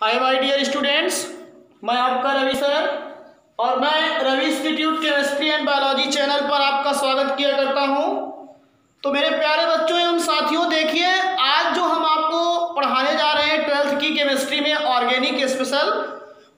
Hi my dear students, मैं आपका Ravi sir और मैं Ravi institute chemistry and biology channel पर आपका स्वागत किया करता हूं। तो मेरे प्यारे बच्चों एवं साथियों, देखिए आज जो हम आपको पढ़ाने जा रहे हैं 12th की केमिस्ट्री में ऑर्गेनिक स्पेशल,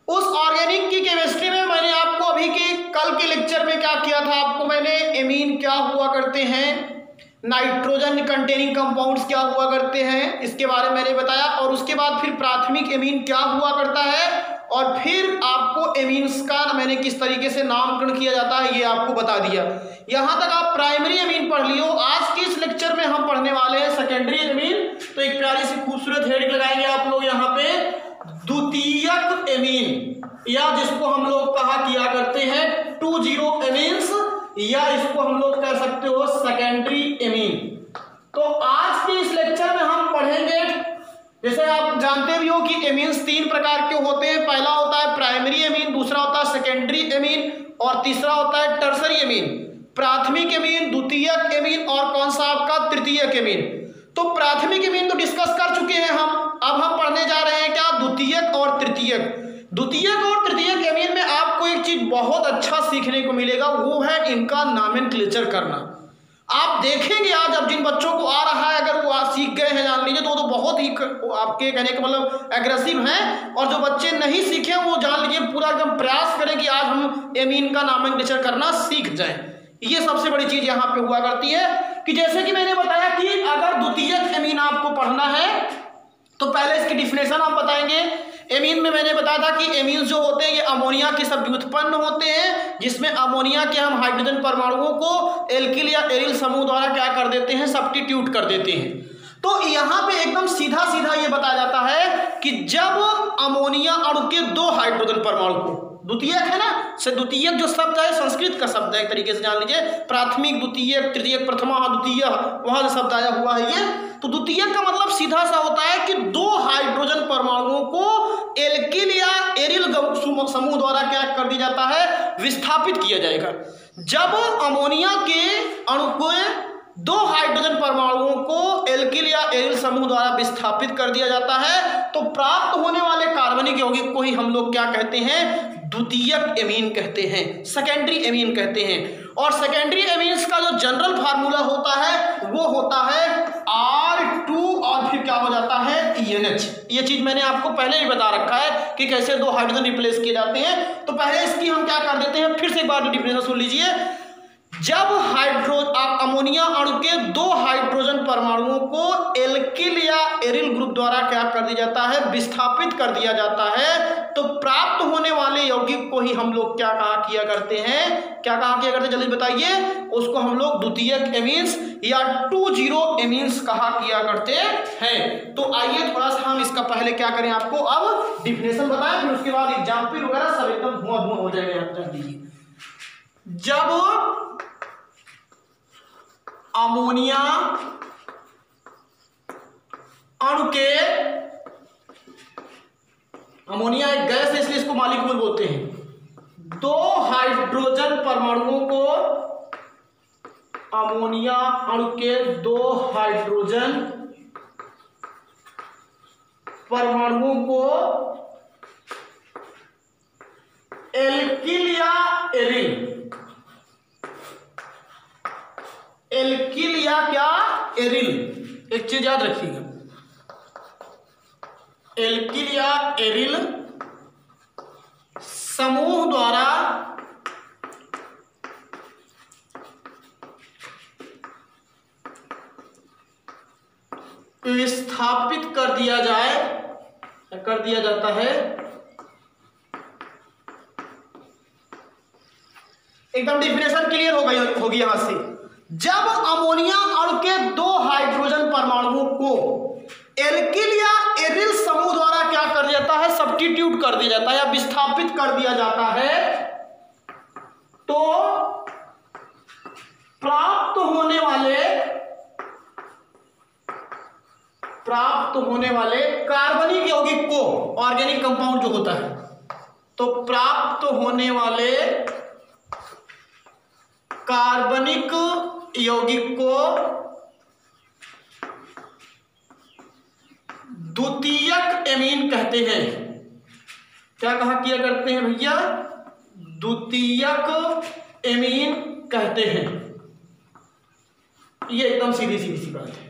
उस ऑर्गेनिक की केमिस्ट्री में मैंने आपको अभी के कल के लेक्चर में क्या किया था, आपको मैंने एमीन क्या हुआ करते हैं, नाइट्रोजन कंटेनिंग कंपाउंड्स क्या हुआ करते हैं, इसके बारे में मैंने बताया। और उसके बाद फिर प्राथमिक एमीन क्या हुआ करता है और फिर आपको एमीन्स का मैंने किस तरीके से नामकरण किया जाता है ये आपको बता दिया। यहाँ तक आप प्राइमरी एमीन पढ़ लियो। आज के इस लेक्चर में हम पढ़ने वाले हैं सेकेंडरी एमीन। तो एक प्यारी सी खूबसूरत हेडिंग लगाएंगे आप लोग यहाँ पे, द्वितीयक एमीन, या जिसको हम लोग कहा किया करते हैं 20 एमीन्स, या इसको हम लोग कह सकते हो सेकेंडरी एमीन। तो आज के इस लेक्चर में हम पढ़ेंगे, जैसे आप जानते भी हो कि एमीन्स 3 प्रकार के होते हैं। पहला होता है प्राइमरी एमीन, दूसरा होता है सेकेंडरी एमीन और तीसरा होता है टर्सरी एमीन। प्राथमिक एमीन, द्वितीयक एमीन और कौन सा आपका तृतीयक एमीन। तो प्राथमिक एमीन तो डिस्कस कर चुके हैं हम, अब हम पढ़ने जा रहे हैं क्या, द्वितीयक और तृतीयक। द्वितीयक और तृतीयक एमीन में आपको एक चीज बहुत अच्छा सीखने को मिलेगा, वो है इनका नॉमेनक्लेचर करना। आप देखेंगे आज अब जिन बच्चों को आ रहा है, अगर वो आज सीख गए हैं जान लीजिए, तो वो तो बहुत ही आपके कहने का मतलब एग्रेसिव हैं। और जो बच्चे नहीं सीखे वो जान लीजिए पूरा एकदम प्रयास करें कि आज हम एमीन का नॉमेनक्लेचर करना सीख जाएं। ये सबसे बड़ी चीज यहाँ पे हुआ करती है कि जैसे कि मैंने बताया कि अगर द्वितीयक एमीन आपको पढ़ना है तो पहले इसकी डिफिनेशन आप बताएंगे। एमीन में मैंने बताया था कि एमीन जो होते हैं ये अमोनिया के सब व्युत्पन्न होते हैं, जिसमें अमोनिया के हम हाइड्रोजन परमाणुओं को एल्किल या एरिल समूह द्वारा क्या कर देते हैं, सब्स्टिट्यूट कर देते हैं। तो यहाँ पे एकदम सीधा सीधा ये बताया जाता है कि जब अमोनिया अणु के 2 हाइड्रोजन परमाणु को, द्वितीयक है ना, से द्वितीयक जो शब्द है संस्कृत का शब्द है, एक तरीके से जान लीजिए, प्राथमिक द्वितीयक तृतीयक प्रथमा द्वितीय, वहां से शब्द आया हुआ है ये। तो द्वितीयक का मतलब सीधा सा होता है कि 2 हाइड्रोजन परमाणुओं को एल्किल या एरिल समूह द्वारा क्या कर दिया जाता है, विस्थापित किया जाएगा। जब अमोनिया के अणु को 2 हाइड्रोजन परमाणुओं को एल्किल या एरिल समूह द्वारा विस्थापित कर दिया जाता है तो प्राप्त होने वाले कार्बनिक यौगिक को ही हम लोग क्या कहते हैं, द्वितीयक एमीन कहते हैं, सेकेंडरी एमीन कहते हैं। और सेकेंडरी एमीन्स का जो जनरल फार्मूला होता है वो होता है R2 और फिर क्या हो जाता है, ENH। ये चीज मैंने आपको पहले ही बता रखा है कि कैसे 2 हाइड्रोजन रिप्लेस किए जाते हैं। तो पहले इसकी हम क्या कर देते हैं, फिर से एक बार डिफिनेशन सुन लीजिए। जब अमोनिया अणु के 2 हाइड्रोजन परमाणुओं को एल्किल या एरिल ग्रुप द्वारा क्या कर दिया जाता है, विस्थापित कर दिया जाता है, तो प्राप्त होने वाले यौगिक को ही हम लोग क्या कहा किया करते हैं, क्या कहा किया करते हैं, जल्दी बताइए। उसको हम लोग द्वितीयक एमीन्स या 20 एमीन्स कहा किया करते हैं। तो आइए थोड़ा सा हम इसका पहले क्या करें, आपको अब डिफिनेशन बताएं, फिर उसके बाद एग्जाम्पल वगैरह सब एकदम धुआं धुआं हो जाएगा। जब अमोनिया अणु के, अमोनिया एक गैस है इसलिए इसको मॉलिक्यूल बोलते हैं, 2 हाइड्रोजन परमाणुओं को, अमोनिया अणु के 2 हाइड्रोजन परमाणुओं को एल्किल या एरिल, एल्किल या क्या, एरिल, एक चीज याद रखिएगा, एल्किल या एरिल समूह द्वारा विस्थापित कर दिया जाए, कर दिया जाता है। एकदम डिफिनेशन क्लियर होगी यहां से। जब अमोनिया अणु के 2 हाइड्रोजन परमाणुओं को एल्किल या एरिल समूह द्वारा क्या कर दिया जाता है, सब्स्टिट्यूट कर दिया जाता है या विस्थापित कर दिया जाता है, तो प्राप्त होने वाले कार्बनिक यौगिक को, ऑर्गेनिक कंपाउंड जो होता है, तो प्राप्त होने वाले कार्बनिक यौगिक को द्वितीयक एमीन कहते हैं। क्या कहा किया करते हैं भैया, द्वितीयक एमीन कहते हैं। ये एकदम सीधी सीधी सी बात है।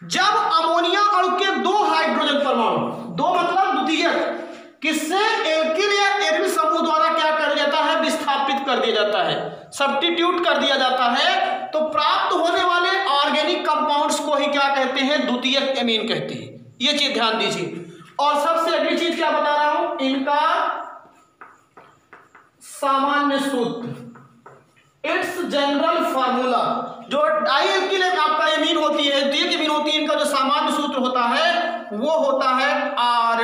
जब अमोनिया अणु के दो हाइड्रोजन परमाणु, दो मतलब द्वितीयक, किससे एल्किल या एरिल समूह द्वारा क्या कर दिया जाता है, विस्थापित कर दिया जाता है, सब्स्टिट्यूट कर दिया जाता है, तो प्राप्त होने वाले ऑर्गेनिक कंपाउंड्स को ही क्या कहते हैं, द्वितीयक एमीन कहते हैं। ये चीज ध्यान दीजिए। और सबसे अगली चीज क्या बता रहा हूं, इनका सामान्य सूत्र, इट्स जनरल फार्मूला। जो डाइएल्किल आपका एमीन होती है, द्वितीयक एमीन होती है, इनका जो सामान्य सूत्र होता है वो होता है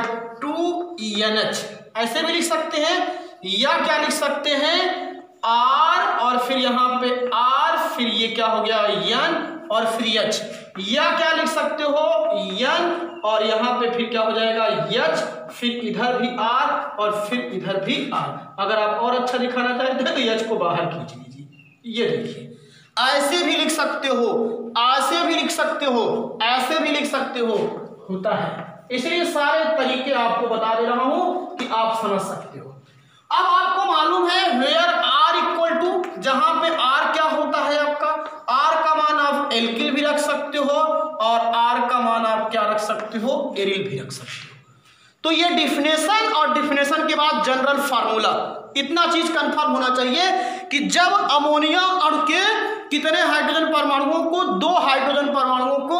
R2NH। ऐसे भी लिख सकते हैं, या क्या लिख सकते हैं, R और फिर यहां पे R, फिर ये क्या हो गया N और फिर H, या क्या लिख सकते हो N और यहां पे फिर क्या हो जाएगा H, फिर इधर भी R और फिर इधर भी R। अगर आप और अच्छा दिखाना चाहते हैं तो H को बाहर खींच लीजिए। ये देखिए, ऐसे भी लिख सकते हो, ऐसे भी लिख सकते हो, ऐसे भी लिख सकते हो, होता है। इसलिए सारे तरीके आपको बता दे रहा हूं कि आप समझ सकते हो। अब आपको मालूम है वेयर R इक्वल टू, जहां पे R क्या होता है आपका, R का मान आप एल्किल भी रख सकते हो और R का मान आप क्या रख सकते हो, एरिल भी रख सकते हो। तो ये डिफिनेशन और डिफिनेशन के बाद जनरल फार्मूला, इतना चीज कंफर्म होना चाहिए कि जब अमोनिया अणु के कितने हाइड्रोजन परमाणुओं को, दो हाइड्रोजन परमाणुओं को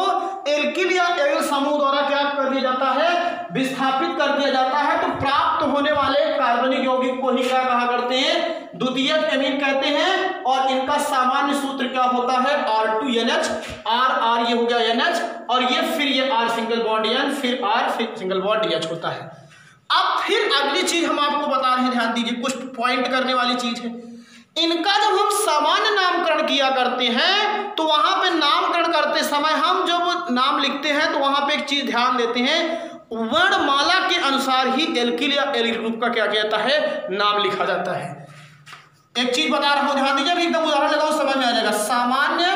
एल्किल या एरिल समूह द्वारा क्या कर दिया जाता है, विस्थापित कर दिया जाता है, तो प्राप्त होने वाले कार्बनिक यौगिक को ही क्या कहा करते हैं, द्वितीयक एमीन कहते हैं। और इनका सामान्य सूत्र क्या होता है, R2NH, R ये हो गया NH, और ये फिर ये R सिंगल बॉन्ड N, फिर R फिर सिंगल बॉन्ड H होता है। अब फिर अगली चीज हम आपको बता रहे हैं, ध्यान दीजिए, कुछ पॉइंट करने वाली चीज है। इनका जब हम सामान्य नामकरण किया करते हैं तो वहां पे नामकरण करते समय हम जब नाम लिखते हैं तो वहां पे एक चीज ध्यान देते हैं, वर्णमाला के अनुसार ही एल्किल या एरिल ग्रुप का क्या किया जाता है, नाम लिखा जाता है। एक चीज बता रहा हूं, ध्यान दीजिए, अभी एकदम उदाहरण लगाओ, समझ में आ जाएगा। सामान्य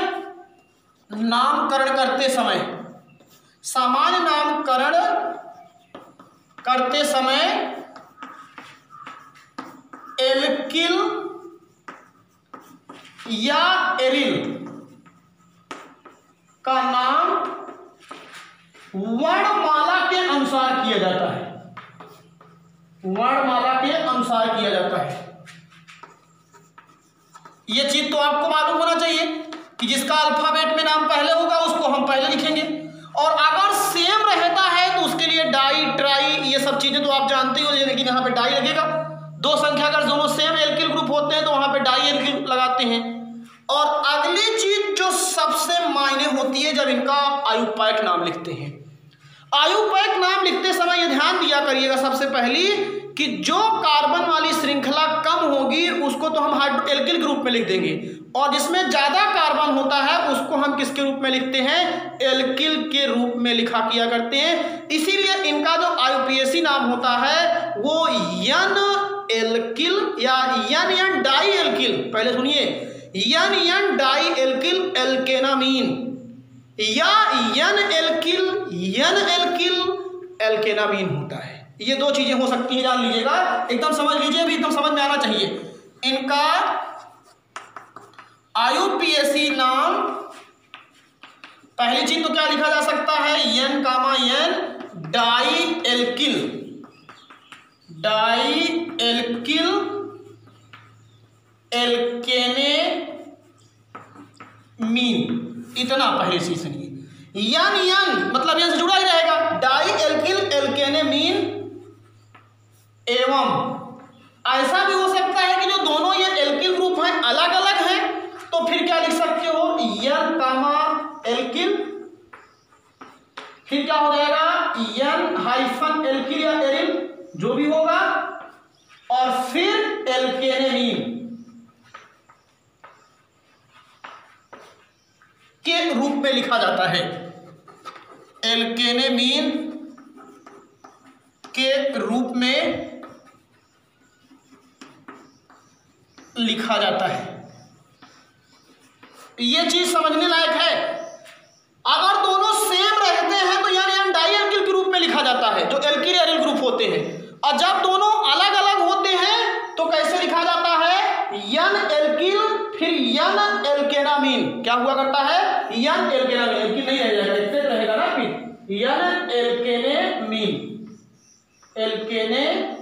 नामकरण करते समय, सामान्य नामकरण करते समय एल्किल या एरिल का नाम वर्णमाला के अनुसार किया जाता है, वर्णमाला के अनुसार किया जाता है। यह चीज तो आपको मालूम होना चाहिए कि जिसका अल्फाबेट में नाम पहले होगा उसको हम पहले लिखेंगे, और अगर सेम रहता है तो उसके लिए डाई, ट्राई, ये सब चीजें तो आप जानते ही हो, लेकिन यहाँ पे डाई लगेगा। दो संख्या अगर दोनों सेम एल्किल ग्रुप होते हैं तो वहां पे डाई एल्किल लगाते हैं। और अगली चीज जो सबसे मायने होती है, जब इनका आयुपायक नाम लिखते हैं, आयुपायक नाम लिखते समय ये ध्यान दिया करिएगा सबसे पहली कि जो कार्बन वाली श्रृंखला कम होगी उसको तो हम एल्किल ग्रुप में लिख देंगे, और जिसमें ज्यादा कार्बन होता है उसको हम किसके रूप में लिखते हैं, एल्किल के रूप में लिखा किया करते हैं। इसीलिए इनका जो आयुपीएसी नाम होता है वो यन एल्किल या यन डाई एल्किल, पहले सुनिए, यन डाई एल्किल एल्केनामीन या यन एल्किल एल्केनामीन होता है। ये दो चीजें हो सकती हैं, जान लीजिएगा, एकदम समझ लीजिए, अभी एकदम समझ में आना चाहिए। इनका आयुपीएसी नाम, पहली चीज तो क्या लिखा जा सकता है, यन कामा यन डाई एल्किल एल्केनेमीन, इतना पहले से सुनिए। यन मतलब यन से जुड़ा ही रहेगा, डाई एल्किल एल्केनेमीन। एवं ऐसा भी हो सकता है कि जो दोनों ये एल्किल ग्रुप हैं अलग अलग हैं, तो फिर क्या लिख सकते हो, यन कामा एल्किल, फिर क्या हो जाएगा यन हाइफन एल्किल या एरिल जो भी होगा, और फिर एल्केनेमीन के रूप में लिखा जाता है, एल्केनेमीन के रूप में लिखा जाता है। यह चीज समझने लायक है। अगर दोनों सेम रहते हैं तो यानी डाई एल्किल के रूप में लिखा जाता है, जो एल्किल एरिल ग्रुप होते हैं, और जब दोनों अलग क्या हुआ करता है, यन एल्केनामीन, एल्किन नहीं रह जाएगा, इससे रहेगा ना फिर यन एल्केनेमीन, एल्केनेमीन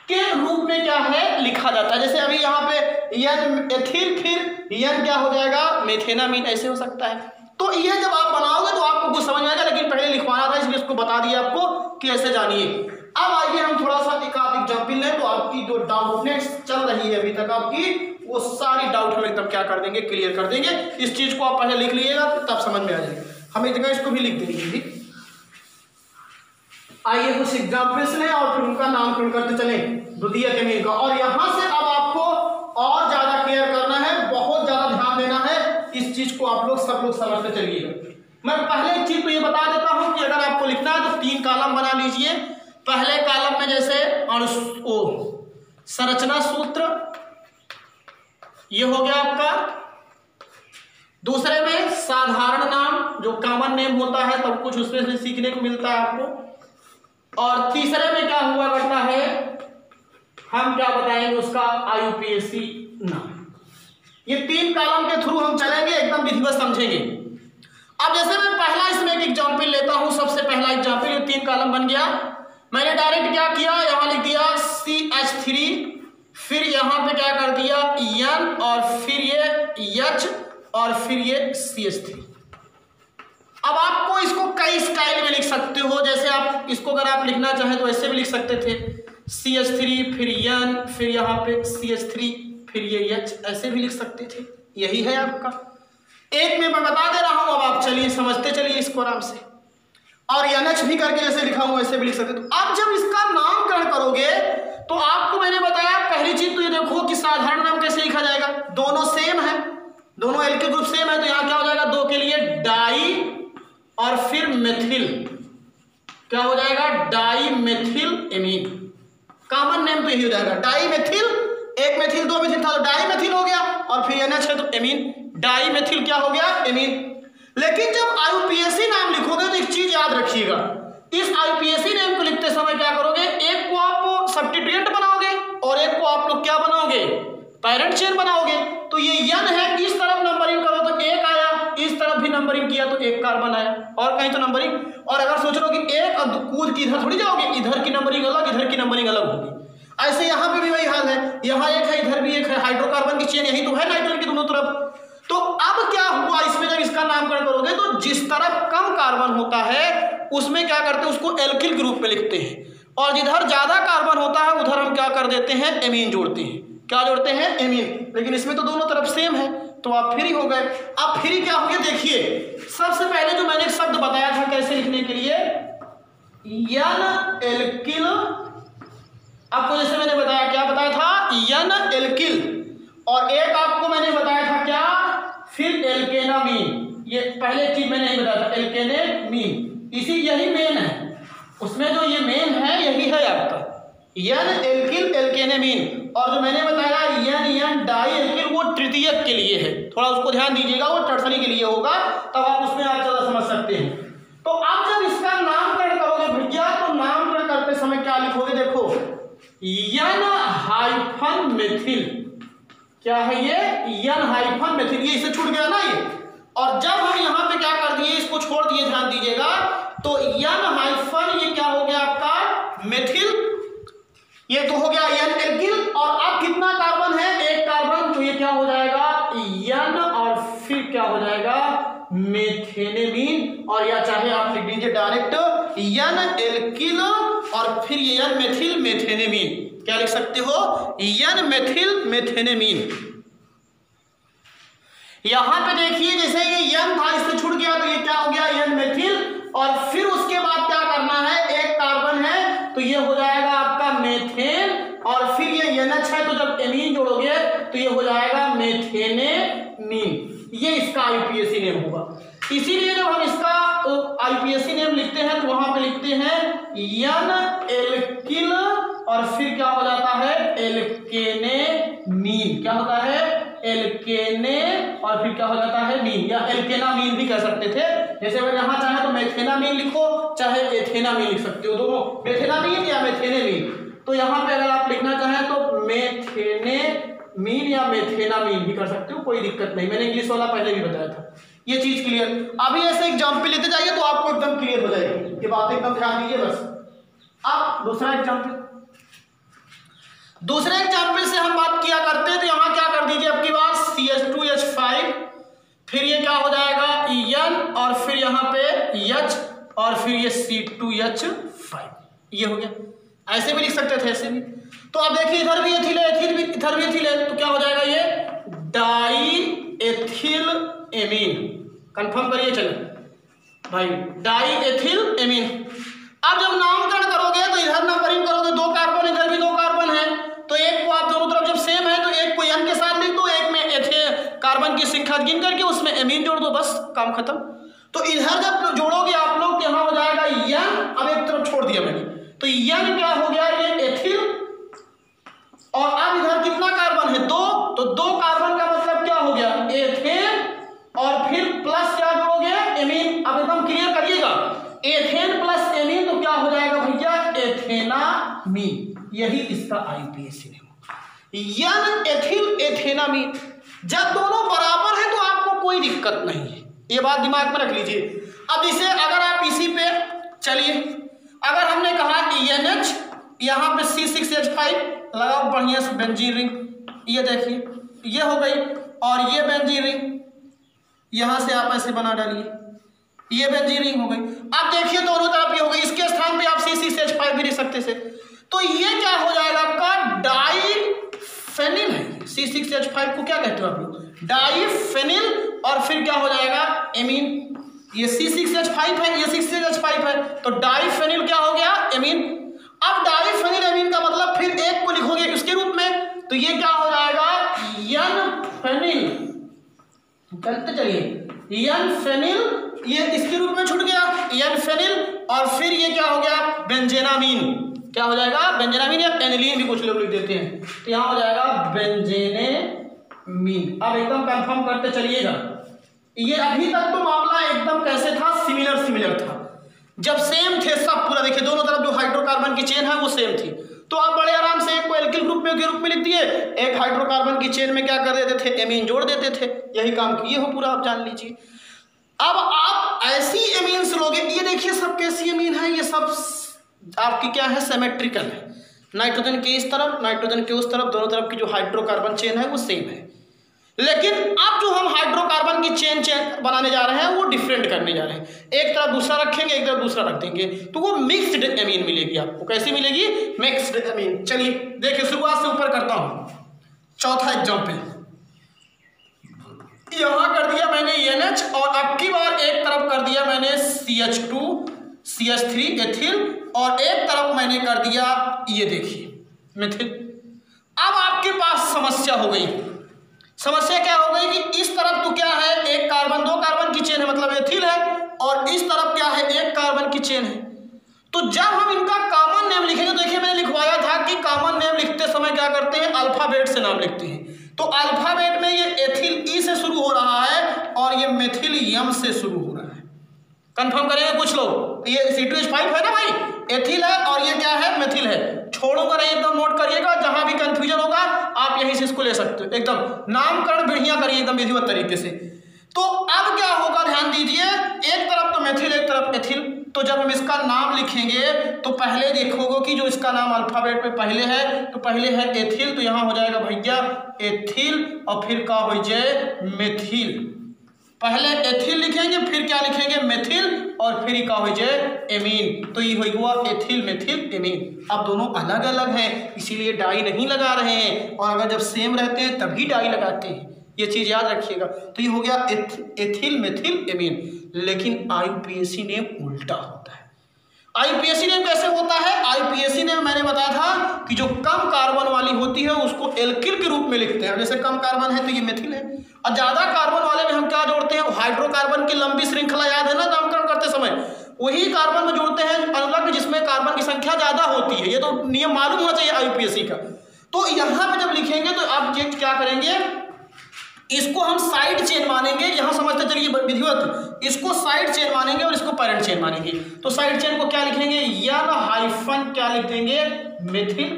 के रूप में क्या है लिखा जाता है। जैसे अभी यहाँ पे यन एथिल, फिर यन क्या हो जाएगा, मेथेनामीन, ऐसे हो सकता है। तो ये जब आप बनाओगे तो आपको कुछ समझ में आएगा, लेकिन पहले लिखवाना था इसलिए इसको बता दिया आपको कि ऐसे जानिए। अब आइए हम थोड़ा सा एक आध एग्जाम्पल लें, तो आपकी जो डाउटनेस चल रही है अभी तक आपकी, वो सारी डाउट हम एकदम क्या कर देंगे, क्लियर कर देंगे। इस चीज को आप पहले लिख लीजिएगा तब समझ में आ जाएगा। हम एक जगह इसको भी लिख देंगे। आइए कुछ एग्जाम्पल्स लें और फिर उनका नामकरण करते चले द्वितीयक एमीन का। और यहां से अब आपको और ज्यादा क्लियर करना है, बहुत ज्यादा ध्यान देना है इस चीज को, आप लोग सब लोग समझते चलिएगा। मैं पहले एक चीज तो ये बता देता हूं कि अगर आपको लिखना है तो 3 कॉलम बना लीजिए। पहले कॉलम में जैसे संरचना सूत्र, ये हो गया आपका। दूसरे में साधारण नाम, जो कॉमन नेम होता है, तब कुछ उसमें से सीखने को मिलता है आपको। और तीसरे में क्या हुआ करता है, हम क्या बताएंगे उसका IUPAC नाम। ये 3 कॉलम के थ्रू हम चलेंगे, एकदम विधिवत समझेंगे। अब जैसे मैं पहला इसमें एक एग्जाम्पल लेता हूं, सबसे पहला एग्जाम्पल, ये 3 कॉलम बन गया। मैंने डायरेक्ट क्या किया, यहां लिख दिया CH3, फिर यहां पे क्या कर दिया N, और फिर ये H, और फिर ये CH3। अब आपको इसको कई स्टाइल में लिख सकते हो, जैसे आप इसको अगर आप लिखना चाहें तो ऐसे भी लिख सकते थे, CH3 फिर N, फिर यहाँ पे CH3 फिर ये H, ऐसे भी लिख सकते थे। यही है आपका। एक में मैं बता दे रहा हूं, अब आप चलिए समझते चलिए इसको आराम से। और NH भी करके जैसे लिखा हूं ऐसे भी लिख सकते। तो अब जब इसका नामकरण करोगे तो आपको मैंने बताया पहली चीज तो ये देखो कि साधारण नाम कैसे लिखा जाएगा, दोनों सेम है, दोनों एल्किल ग्रुप सेम है, तो यहाँ क्या हो जाएगा, 2 के लिए डाई और फिर मेथिल, क्या हो जाएगा, dimethyl amine. Common name तो यही हो जाएगा, डाई मेथिल, 1 मेथिल 2 मेथिल था तो डाई मेथिल हो गया, और फिर NH है तो एमीन, डाई मेथिल क्या हो गया, एमीन। लेकिन जब IUPAC नाम लिखोगे तो एक चीज याद रखिएगा, इस IUPAC नेम को लिखते समय क्या करोगे, एक को आप सब्स्टिट्यूएंट बनाओगे और एक को आप लोग क्या बनाओगे, पैरेंट चेन बनाओगे। तो ये N है, इस तरफ नंबरिंग करो तो 1 आया, इस तरफ भी नंबरिंग किया तो 1 कार्बन आया, और कहीं तो नंबरिंग। और अगर सोच लो कि एक कूद की इधर थोड़ी जाओगे, इधर की नंबरिंग अलग, इधर की नंबरिंग अलग होगी। ऐसे यहाँ पे भी वही हाल है, यहाँ 1 है, इधर भी 1 है, हाइड्रोकार्बन की चेन यही तो है नाइट्रोजन की दोनों तरफ। तो अब क्या हुआ, इसमें जब इसका नामकरण करोगे तो जिस तरफ कम कार्बन होता है उसमें क्या करते हैं, उसको एल्किल ग्रुप में लिखते हैं, और जिधर ज्यादा कार्बन होता है उधर हम क्या कर देते हैं, एमीन जोड़ते हैं। क्या जोड़ते हैं, एमीन। लेकिन इसमें तो दोनों तरफ सेम है, तो आप फ्री हो गए। अब फ्री क्या हो गया, देखिए सबसे पहले जो मैंने एक शब्द बताया था कैसे लिखने के लिए, यन एल्किल, आपको जैसे मैंने बताया, क्या बताया था, यन एल्किल, और एक आपको मैंने बताया था क्या, फिर एल्केनामीन। ये पहले चीज मैंने नहीं बताया था, एल्केनेमीन, इसी यही मेन है, उसमें जो ये मेन है यही है आपका यन एल्किल एल्केनेमीन। और जो मैंने बताया यन डाई एल्किल, वो तृतीयक के लिए है, थोड़ा उसको ध्यान दीजिएगा, वो टर्सरी के लिए होगा, तब आप उसमें आप ज्यादा समझ सकते हैं। तो आप जब इसका नामकरण करोगे भैया, तो नामकरण करते समय क्या लिखोगे, देखो यन हाइफन मेथिल, क्या है ये, यन हाइफन मेथिल, ये इससे छूट गया ना ये। और जब हम यहाँ पे क्या कर दिए, इसको छोड़ दिए, ध्यान दीजिएगा, तो यन हाइफन ये क्या हो गया आपका, मेथिल, ये तो हो गया यन एल्किल। और अब कितना कार्बन है, 1 कार्बन, तो ये क्या हो जाएगा, यन, और फिर क्या हो जाएगा, मेथेनेमीन। और या चाहे आप लिख दीजिए डायरेक्ट यन एल्किल और फिर ये यन मेथिल मेथेनेमीन, क्या लिख सकते हो, यन मेथिल मेथेनेमीन। यहां पे देखिए जैसे ये यन था, इससे छूट गया, तो ये क्या हो गया, यन मेथिल। और फिर उसके बाद क्या करना है, 1 कार्बन है तो ये हो जाएगा आपका मेथेन, और फिर ये NH है तो जब एमीन जोड़ोगे तो ये हो जाएगा मेथेनेमीन। ये इसका IUPAC नेम होगा। इसीलिए जब हम इसका IUPAC नेम लिखते हैं तो वहां पे लिखते हैं यन एल्किल, और फिर क्या हो जाता है, एल्केनेमीन, क्या होता है, एल्केने, और फिर क्या हो जाता है, मीन, या एल्केनामीन भी कह सकते थे। जैसे अगर यहाँ चाहे तो मेथेनामीन लिखो, चाहे एथेनामीन लिख सकते हो, दोनों मेथेनामीन या मेथेनेमीन। तो यहाँ पे अगर आप लिखना चाहें तो मेथेनेमीन मीन या मेथेनामीन भी कर सकते हो, कोई दिक्कत नहीं, मैंने इंग्लिश वाला पहले भी बताया था। ये चीज क्लियर। अभी ऐसे एग्जाम्पल लेते जाइए तो आपको एकदम क्लियर हो जाएगी ये बात, एकदम ध्यान दीजिए बस। अब दूसरे एग्जाम्पल से हम बात किया करते हैं, तो यहाँ क्या कर दीजिए आपकी बात CH2H5, फिर ये क्या हो जाएगा N, और फिर यहाँ पे H, और फिर ये C2H5, ये हो गया। ऐसे भी लिख सकते थे, ऐसे भी। तो अब देखिए इधर भी एथिल है, इधर भी एथिल है, तो क्या हो जाएगा ये डाई एथिल एमीन। कंफर्म करिए चलो भाई, डाई एथिल एमीन। अब जब नामकरण करोगे तो इधर नंबरिंग करोगे, 2 कार्बन, इधर भी 2 कार्बन है, तो एक को आप दोनों तरफ जब सेम है तो एक को N के साथ लिख दो, एक में कार्बन की संख्या गिन करके उसमें एमीन जोड़ दो, बस काम खत्म। तो इधर जब जोड़ोगे आप लोग, यहाँ हो जाएगा N, अब एक तरफ छोड़ दिया मैंने, तो N क्या हो गया ये एथिल, और अब इधर कितना कार्बन है 2, तो 2 कार्बन का मतलब क्या हो गया एथेन, और फिर प्लस क्या जोड़ोगे एमीन। अब एकदम क्लियर करिएगा, एथेन प्लस एमीन तो क्या हो जाएगा भैया एथेनामीन, यही इसका IUPAC नेम। N एथिल एथेनामीन, जब दोनों बराबर है तो आपको कोई दिक्कत नहीं है, ये बात दिमाग में रख लीजिए। अब इसे अगर आप इसी पे चलिए, अगर हमने कहा NH, यहाँ पे C6H5 लगाओ बढ़िया से बेंजीन रिंग, ये देखिए ये हो गई, और ये बेंजीन रिंग यहाँ से आप ऐसे बना डालिए, ये बेंजीन रिंग हो गई। अब देखिए दोनों तरफ ये हो गई, इसके स्थान पे आप C6H5 भी लिख सकते थे, तो ये क्या हो जाएगा आपका डाईफेनिल है। C6H5 को क्या कहते हो आप लोग, डाईफेनिल, और फिर क्या हो जाएगा एमीन। ये C6H5 है, ये 6H5 है, तो डाईफेनिल क्या हो गया एमीन। अब डाईफेनिल एमीन का मतलब फिर एक को लिखोगे इसके रूप में, तो ये क्या हो जाएगा N-फेनिल, चलते चलिए N-फेनिल, ये इसके रूप में छूट गया N-फेनिल, और फिर ये क्या हो गया बेंजेनामीन, क्या हो जाएगा बेंजेनामीन, या एनिलीन भी कुछ लोग लिख देते हैं, तो यहाँ हो जाएगा बेंजेनेमीन। अब एकदम कंफर्म करते चलिएगा, ये अभी तक तो मामला एकदम कैसे था, सिमिलर था, जब सेम थे सब, पूरा देखिए दोनों तरफ जो हाइड्रोकार्बन की चेन है वो सेम थी, तो आप बड़े आराम से एक को एल्किल ग्रुप में के रूप में लिख दिए, एक हाइड्रोकार्बन की चेन में क्या कर देते थे एमीन जोड़ देते थे, यही काम किए हो पूरा, आप जान लीजिए। अब आप ऐसी एमीन्स लोगे, ये देखिए सब कैसी एमीन है, ये सब आपकी क्या है सिमेट्रिकल है, नाइट्रोजन के इस तरफ नाइट्रोजन के उस तरफ, दोनों तरफ की जो हाइड्रोकार्बन चेन है वो सेम है, लेकिन अब जो हम हाइड्रोकार्बन की चेन बनाने जा रहे हैं वो डिफरेंट करने जा रहे हैं, एक तरफ दूसरा रखेंगे, एक तरफ दूसरा रख देंगे, तो वो मिक्स्ड एमीन मिलेगी आपको। कैसी मिलेगी, मिक्स्ड एमीन। चलिए देखिए शुरुआत से ऊपर करता हूं, चौथा एग्जाम्पल, यहां कर दिया मैंने NH, और अब की बार एक तरफ कर दिया मैंने CH2 CH3 एथिल, और एक तरफ मैंने कर दिया ये देखिए मिथिल। अब आपके पास समस्या हो गई, समस्या क्या हो गई कि इस तरफ तो क्या है एक कार्बन, 2 कार्बन की चेन है मतलब एथिल है, और इस तरफ क्या है एक कार्बन की चेन है, तो जब हम इनका कॉमन नेम लिखेंगे, तो देखिए मैंने लिखवाया था कि कॉमन नेम लिखते समय क्या करते हैं अल्फाबेट से नाम लिखते हैं, तो अल्फाबेट में ये एथिल E से शुरू हो रहा है और ये मेथिल M से शुरू हो रहा है। कंफर्म करेंगे कुछ लोग, ये C2H5 है ना भाई, एथिल है, और ये क्या है मेथिल है, छोड़ूंगा नहीं, एकदम नोट करिएगा, जहां भी कंफ्यूजन होगा आप यहीं से इसको ले सकते हो, एकदम नामकरण बढ़िया करिए एकदम विधिवत तरीके से। तो अब क्या होगा ध्यान दीजिए, एक तरफ तो मेथिल एक तरफ एथिल, तो जब हम इसका नाम लिखेंगे तो पहले देखोगे कि जो इसका नाम अल्फाबेट में पहले है, तो पहले है एथिल, तो यहाँ हो जाएगा भैया एथिल, और फिर क्या हो जाए मेथिल, पहले एथिल लिखेंगे फिर क्या लिखेंगे मेथिल, और फिर क्या हो जाए एमीन, तो ये हुआ एथिल मेथिल एमीन। अब दोनों अलग अलग हैं इसीलिए डाई नहीं लगा रहे हैं, और अगर जब सेम रहते हैं तभी डाई लगाते हैं, ये चीज याद रखिएगा। तो ये हो गया एथिल मेथिल एमीन, लेकिन IUPAC नेम उल्टा होता है। IUPAC नेम कैसे होता है, IUPAC नेम मैंने बताया था कि जो कम कार्बन वाली होती है उसको एल्किल के रूप में लिखते हैं, जैसे कम कार्बन है तो ये मेथिल है, और ज्यादा कार्बन वाले में हम क्या जोड़ते हैं, हाइड्रोकार्बन की लंबी श्रृंखला याद है ना नामकरण करते समय, वही कार्बन में जोड़ते हैं अलग जिसमें कार्बन की संख्या ज्यादा होती है, ये तो नियम मालूम होना चाहिए IUPAC का। तो यहाँ पे जब लिखेंगे तो आप क्या करेंगे, इसको हम साइड चेन मानेंगे, यहां समझते चलिए विधिवत, इसको साइड चेन मानेंगे और इसको पैरेंट चेन मानेंगे। तो साइड चेन को क्या लिखेंगे, N हाइफन क्या लिख देंगे मेथिल,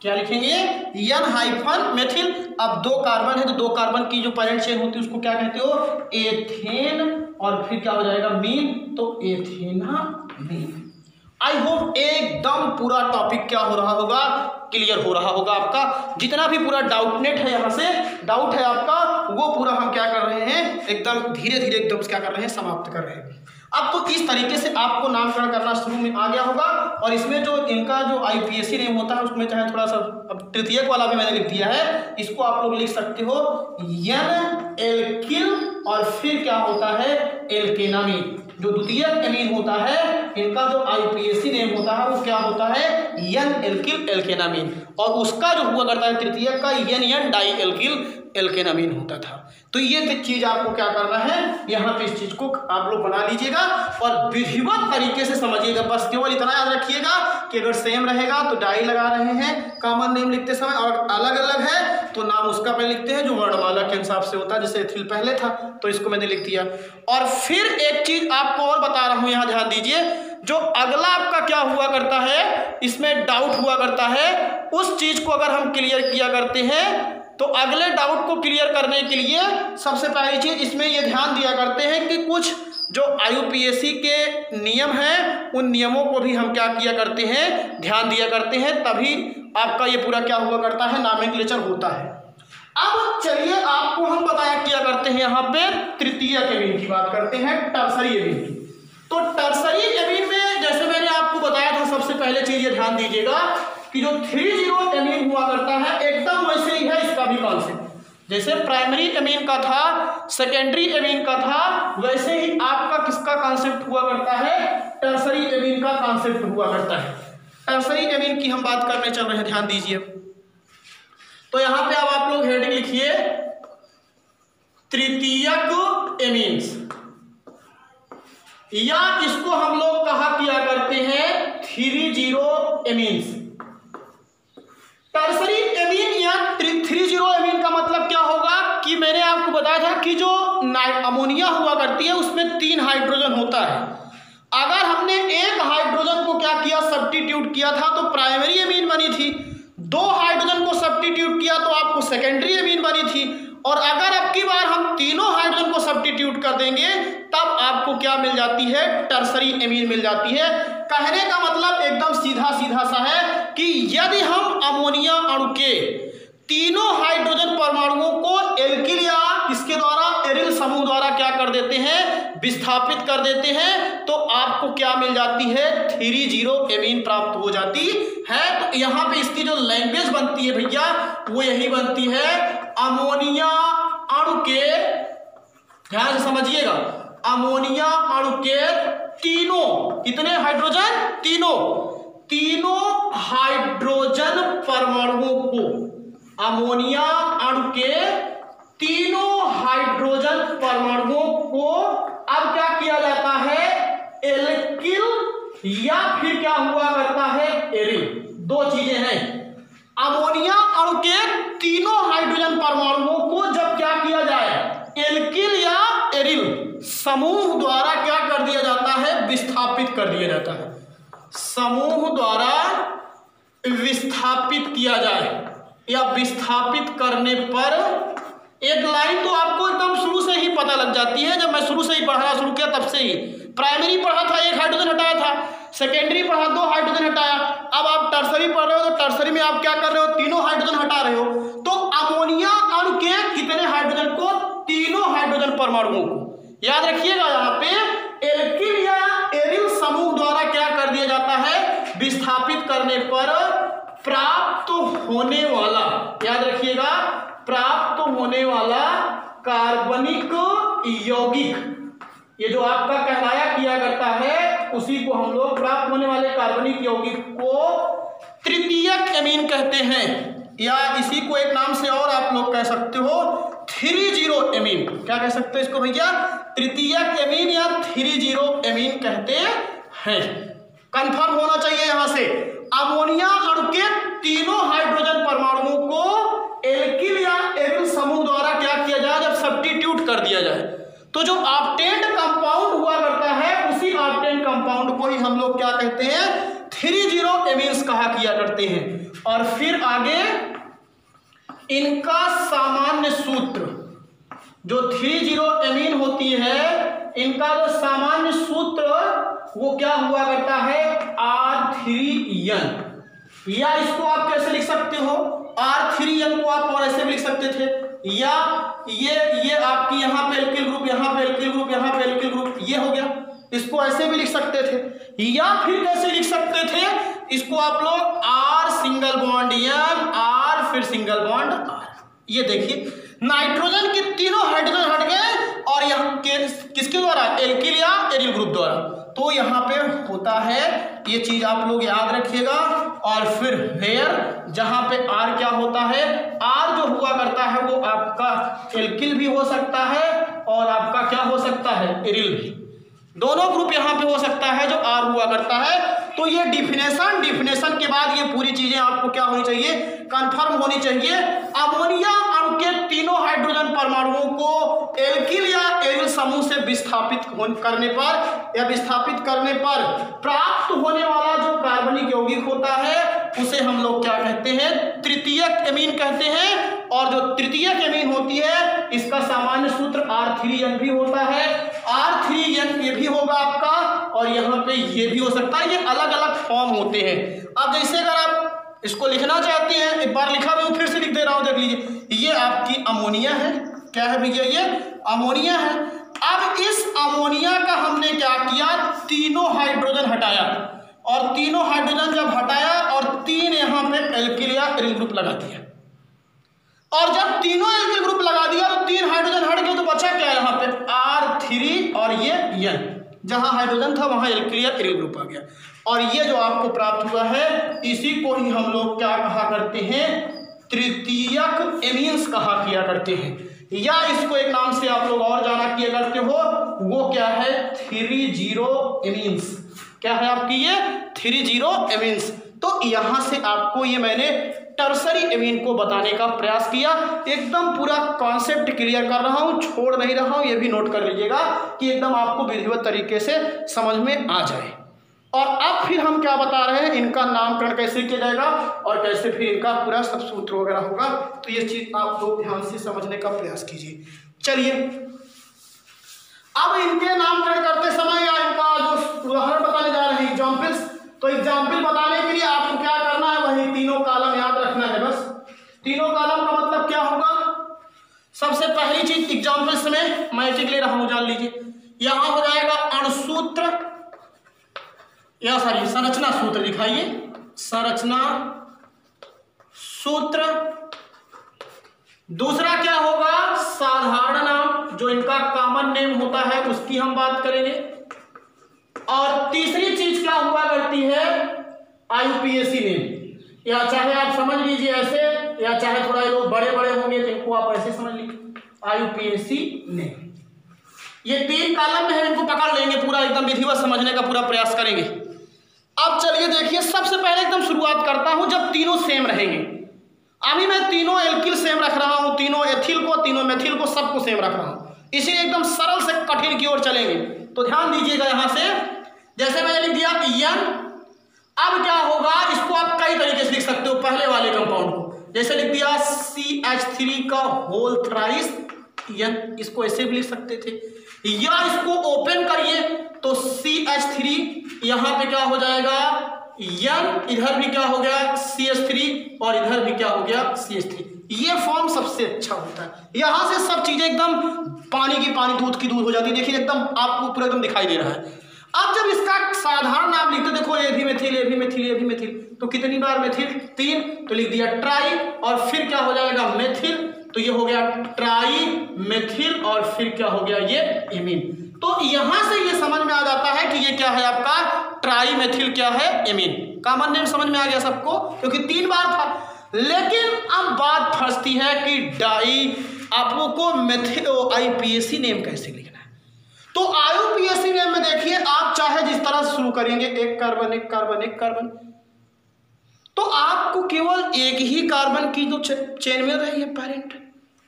क्या लिखेंगे, एन हाइफन मेथिल। अब 2 कार्बन है तो 2 कार्बन की जो पैरेंट चेन होती है उसको क्या कहते हो, एथेन, और फिर क्या हो जाएगा मीन, तो एथेनामीन। आई होप एकदम पूरा टॉपिक क्या हो रहा होगा, क्लियर हो रहा होगा आपका। जितना भी पूरा डाउटनेट है, यहाँ से डाउट है आपका, वो पूरा हम क्या कर रहे हैं, एकदम धीरे धीरे एकदम क्या कर रहे हैं, समाप्त कर रहे हैं। अब तो इस तरीके से आपको नामकरण करना शुरू में आ गया होगा। और इसमें जो इनका जो IUPAC नेम होता है उसमें चाहे थोड़ा सा, अब तृतीयक वाला भी मैंने लिख दिया है, इसको आप लोग लिख सकते हो एन एल्किल, और फिर क्या होता है, एल्केनामीन। जो द्वितीयक एमीन होता है, इनका जो IUPAC नेम होता है वो क्या होता है, एन एल्किल एल्केनामीन, और उसका जो हुआ करता है तृतीयक का एन डाई एल्किल एल्केनामीन होता था। तो ये चीज आपको क्या करना है, यहाँ पे इस चीज को आप लोग बना लीजिएगा और विधिवत तरीके से समझिएगा। बस केवल इतना याद रखिएगा कि अगर सेम रहेगा तो डाई लगा रहे हैं कॉमन नेम लिखते समय, और अलग अलग है तो नाम उसका पहले लिखते हैं जो वर्णमाला के हिसाब से होता है। जैसे एथिल पहले था तो इसको मैंने लिख दिया। और फिर एक चीज आपको और बता रहा हूं, यहाँ ध्यान दीजिए, जो अगला आपका क्या हुआ करता है, इसमें डाउट हुआ करता है, उस चीज को अगर हम क्लियर किया करते हैं तो अगले डाउट को क्लियर करने के लिए सबसे पहली चीज इसमें ये ध्यान दिया करते हैं कि कुछ जो IUPAC के नियम हैं उन नियमों को भी हम क्या किया करते हैं, ध्यान दिया करते हैं, तभी आपका ये पूरा क्या हुआ करता है, नॉमेनक्लेचर होता है। अब चलिए आपको हम बताया किया करते हैं, यहाँ पे तृतीयक एमीन की बात करते हैं, टर्सरी एमीन की। तो टर्सरी एमीन में जैसे मैंने आपको बताया था, सबसे पहले चीज ये ध्यान दीजिएगा कि जो 3,0 एमीन हुआ करता है एकदम वैसे ही है इसका भी कॉन्सेप्ट। जैसे प्राइमरी एमीन का था, सेकेंडरी एमीन का था, वैसे ही आपका किसका कॉन्सेप्ट हुआ करता है, टर्सरी एमीन का कॉन्सेप्ट हुआ करता है। टर्सरी एमीन की हम बात करने चल रहे हैं, ध्यान दीजिए। तो यहां पे अब आप लोग हेडिंग लिखिए तृतीयक एमीन्स, या इसको हम लोग कहा किया करते हैं 3,0 एमीन्स। टर्सरी एमीन या 3,0 एमीन का मतलब क्या होगा कि मैंने आपको बताया था कि जो अमोनिया हुआ करती है उसमें 3 हाइड्रोजन होता है। अगर हमने एक हाइड्रोजन को क्या किया, सब्स्टिट्यूट किया था तो प्राइमरी एमीन बनी थी। 2 हाइड्रोजन को सब्स्टिट्यूट किया तो आपको सेकेंडरी एमीन बनी थी। और अगर अब की बार हम तीनों हाइड्रोजन को सब्स्टिट्यूट कर देंगे तब आपको क्या मिल जाती है, टर्सरी एमीन मिल जाती है। कहने का मतलब एकदम सीधा सीधा सा है कि यदि हम अमोनिया अणु के तीनों हाइड्रोजन परमाणुओं को एल्किल या इसके द्वारा एरिल समूह द्वारा क्या कर देते हैं, विस्थापित कर देते हैं, तो आपको क्या मिल जाती है, 3,0 एमीन प्राप्त हो जाती है। तो यहाँ पे इसकी जो लैंग्वेज बनती है भैया वो यही बनती है, अमोनिया अणु के, ध्यान से समझिएगा, अमोनिया अणु के तीनों, कितने हाइड्रोजन, तीनों हाइड्रोजन परमाणुओं को, अमोनिया अणु के तीनों हाइड्रोजन परमाणुओं को अब क्या किया जाता है, एल्किल या फिर क्या हुआ करता है, एरिल। 2 चीजें हैं। अमोनिया अणु के तीनों हाइड्रोजन परमाणुओं को जब क्या किया जाए, एल्किल या एरिल समूह द्वारा क्या कर दिया जाता है, विस्थापित कर दिया जाता है। समूह द्वारा विस्थापित किया जाए या विस्थापित करने पर एक लाइन तो आपको एकदम शुरू से ही पता लग जाती है। जब मैं शुरू से ही पढ़ाना शुरू किया तब से ही, प्राइमरी पढ़ा था 1 हाइड्रोजन हटाया था, सेकेंडरी पढ़ा 2 हाइड्रोजन हटाया, अब आप टर्सरी पढ़ रहे हो तो टर्सरी में आप क्या कर रहे हो, तीनों हाइड्रोजन हटा रहे हो। तो अमोनिया अणु के कितने हाइड्रोजन को, तीनों हाइड्रोजन परमाणुओं को। याद रखिएगा यहाँ पे एल्किल या एरिल समूह द्वारा क्या कर दिया जाता है, विस्थापित करने पर प्राप्त होने वाला, याद रखिएगा, प्राप्त होने वाला कार्बनिक यौगिक, ये जो आपका कहलाया किया करता है उसी को हम लोग, प्राप्त होने वाले कार्बनिक यौगिक को तृतीयक एमीन कहते हैं, या इसी को एक नाम से और आप लोग कह सकते हो 3,0 एमीन। क्या कह सकते हो इसको भैया, तृतीयक एमीन या 3,0 एमीन कहते हैं। कंफर्म होना चाहिए यहां से, अमोनिया अणु के तीनों हाइड्रोजन परमाणुओं को एल्किल या एरिल समूह द्वारा क्या किया जाए, जब सब्स्टिट्यूट कर दिया जाए तो जो ऑक्टेट कंपाउंड हुआ करता है उसी ऑक्टेट कंपाउंड को ही हम लोग क्या कहते हैं, 3,0 एमीन्स कहा किया करते हैं। और फिर आगे इनका सामान्य सूत्र जो 30 एमीन होती है, इनका जो सामान्य सूत्र वो क्या हुआ करता है, R3N। या इसको आप कैसे लिख सकते हो, R3N को आप और ऐसे भी लिख सकते थे, या ये आपकी यहाँ पे एल्किल ग्रुप, यहाँ पे एल्किल ग्रुप, यहाँ पे एल्किल ग्रुप, ये हो गया, इसको ऐसे भी लिख सकते थे। या फिर कैसे लिख सकते थे, इसको आप लोग R single bond N, R फिर सिंगल बॉन्ड R। ये देखिए नाइट्रोजन के तीनों हाइड्रोजन हट गए और यहाँ के किसके द्वारा, एल्किल या एरिल ग्रुप द्वारा। तो यहाँ पे होता है, ये चीज आप लोग याद रखिएगा। और फिर वेयर, जहां पे R क्या होता है, R जो हुआ करता है वो आपका एल्किल भी हो सकता है और आपका क्या हो सकता है, एरिल भी। दोनों ग्रुप यहाँ पे हो सकता है जो R हुआ करता है। तो ये डिफिनेशन के बाद ये पूरी चीजें आपको क्या होनी चाहिए, कंफर्म होनी चाहिए। अमोनिया अणु के तीनों हाइड्रोजन परमाणुओं को एल्किल या एरिल समूह से विस्थापित करने पर प्राप्त होने वाला जो कार्बनिक यौगिक होता है उसे हम लोग क्या कहते हैं, तृतीयक एमीन कहते हैं। और जो तृतीयक एमीन होती है इसका सामान्य सूत्र R3N भी होता है, R3N ये भी होगा आपका, और यहाँ पे ये भी हो सकता है। ये अलग अलग फॉर्म होते हैं। अब जैसे अगर आप इसको लिखना चाहते हैं, एक बार लिखा भी हूँ, फिर से लिख दे रहा हूँ, देख लीजिए। ये आपकी अमोनिया है, क्या है भैया, ये अमोनिया है। अब इस अमोनिया का हमने क्या किया, तीनों हाइड्रोजन हटाया, और तीनों हाइड्रोजन जब हटाया और 3 यहाँ पे एल्किल या एरिल ग्रुप लगा दिया, और जब तीनों एल्किल ग्रुप लगा दिया तो 3 हाइड्रोजन हट गए, तो बचा क्या यहाँ पे, R3 और ये N। जहां हाइड्रोजन था वहां एल्किल या एरिल ग्रुप आ गया। और ये जो आपको प्राप्त हुआ है इसी को ही हम लोग क्या कहा करते हैं, तृतीयक एमीन्स कहा किया करते हैं। या इसको एक नाम से आप लोग और जाना किया करते हो, वो क्या है, 30 एमीन्स। क्या है आपकी ये 30 एमीन्स। तो यहां से आपको ये मैंने टर्सरी एमीन को बताने का प्रयास किया। एकदम पूरा कॉन्सेप्ट क्लियर कर रहा हूं, छोड़ नहीं रहा हूं, ये भी नोट कर लीजिएगा कि एकदम आपको विधिवत तरीके से समझ में आ जाए। और अब फिर हम क्या बता रहे हैं, इनका नामकरण कैसे किया जाएगा और कैसे फिर इनका पूरा सब सूत्र वगैरह होगा। तो ये चीज आप लोग ध्यान से समझने का प्रयास कीजिए। चलिए अब इनके नामकरण करते समय या इनका जो उदाहरण बताने जा रहे हैं एग्जाम्पल्स, तो एग्जाम्पल बताने के लिए आपको क्या करना है, वही तीनों कॉलम याद रखना है। बस तीनों कॉलम का मतलब क्या होगा, सबसे पहली चीज एग्जाम्पल्स में मैं एक ले रहा हूं, जान लीजिए। यहां हो जाएगा अणुसूत्र या संरचना सूत्र, दिखाइए संरचना सूत्र। दूसरा क्या होगा, साधारण नाम, जो इनका कॉमन नेम होता है उसकी हम बात करेंगे। और तीसरी चीज क्या हुआ करती है, IUPAC नेम, या चाहे आप समझ लीजिए ऐसे, या चाहे थोड़ा ये लोग बड़े बड़े होंगे तो इनको आप ऐसे समझ लीजिए, IUPAC नेम। ये 3 कॉलम में है, इनको पकड़ लेंगे, पूरा एकदम विधिवत समझने का पूरा प्रयास करेंगे। अब चलिए देखिए, सबसे पहले एकदम शुरुआत करता हूं जब तीनों सेम रहेंगे। अभी मैं तीनों एल्किल सेम रख रहा हूं, तीनों एथिल को, तीनों मेथिल को, सबको सेम रख रहा हूं, इसीलिए एकदम सरल से कठिन की ओर चलेंगे। तो ध्यान दीजिएगा, यहां से जैसे मैंने लिख दिया N, अब क्या होगा, इसको आप कई तरीके से लिख सकते हो पहले वाले कंपाउंड को, जैसे लिख दिया CH3 का होल थ्राइस N, इसको ऐसे भी लिख सकते थे। या इसको ओपन करिए तो CH3 यहां पे क्या हो जाएगा N, इधर भी क्या हो गया CH3 और इधर भी क्या हो गया CH3। ये फॉर्म सबसे अच्छा होता है, यहां से सब चीजें एकदम पानी की पानी, दूध की दूध हो जाती है। देखिए एकदम आपको पूरा एकदम दिखाई दे रहा है। अब जब इसका साधारण नाम लिखते, देखो ये भी मेथिल, ये भी मेथिल, ये भी मेथिल, तो कितनी बार मेथिल, 3, तो लिख दिया ट्राई, और फिर क्या हो जाएगा मेथिल, तो ये हो गया ट्राई मेथिल, और फिर क्या हो गया ये एमीन। तो यहां से ये समझ में आ जाता है कि ये क्या है आपका ट्राई मेथिल, क्या है एमीन। कॉमन नेम समझ में आ गया सबको, क्योंकि 3 बार था। लेकिन अब बात फंसती है कि डाई आपको मेथिल IUPAC नेम कैसे लिखना है। तो IUPAC नेम में देखिए, आप चाहे जिस तरह शुरू करेंगे, एक कार्बन एक कार्बन एक कार्बन, तो आपको केवल एक ही कार्बन की जो चेन मिल रही है पैरेंट,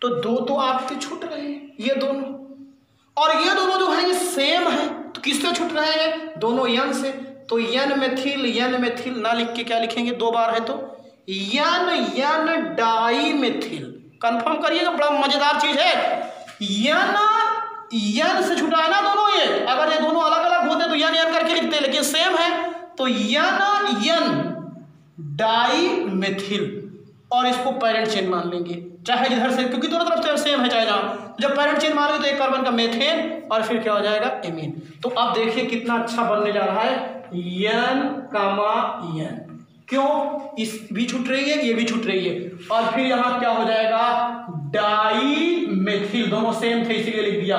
तो 2 तो आपके छूट रहे हैं, ये दोनों, और ये दोनों जो है ये सेम है, तो किससे छूट रहे हैं, दोनों N से। तो N मेथिल ना लिख के क्या लिखेंगे, 2 बार है तो एन डाइमिथिल। कंफर्म करिएगा, बड़ा मजेदार चीज है। एन से छुटा है ना दोनों, ये अगर ये दोनों अलग अलग होते तो एन करके लिखते, लेकिन सेम है तो एन डाइमिथिल, और इसको पैरेंट चेन मान लेंगे, चाहे जिधर से, क्योंकि दोनों तरफ से सेम है चाहे जहाँ। जब पैरेंट चेन मारेंगे तो एक कार्बन का मेथेन और फिर क्या हो जाएगा एमीन। तो अब देखिए कितना अच्छा बनने जा रहा है, एन कामा एन। क्यों? इस भी छूट रही है, ये भी छूट रही है, और फिर यहाँ क्या हो जाएगा डाइमेथिल। दोनों सेम थे इसीलिए लिख दिया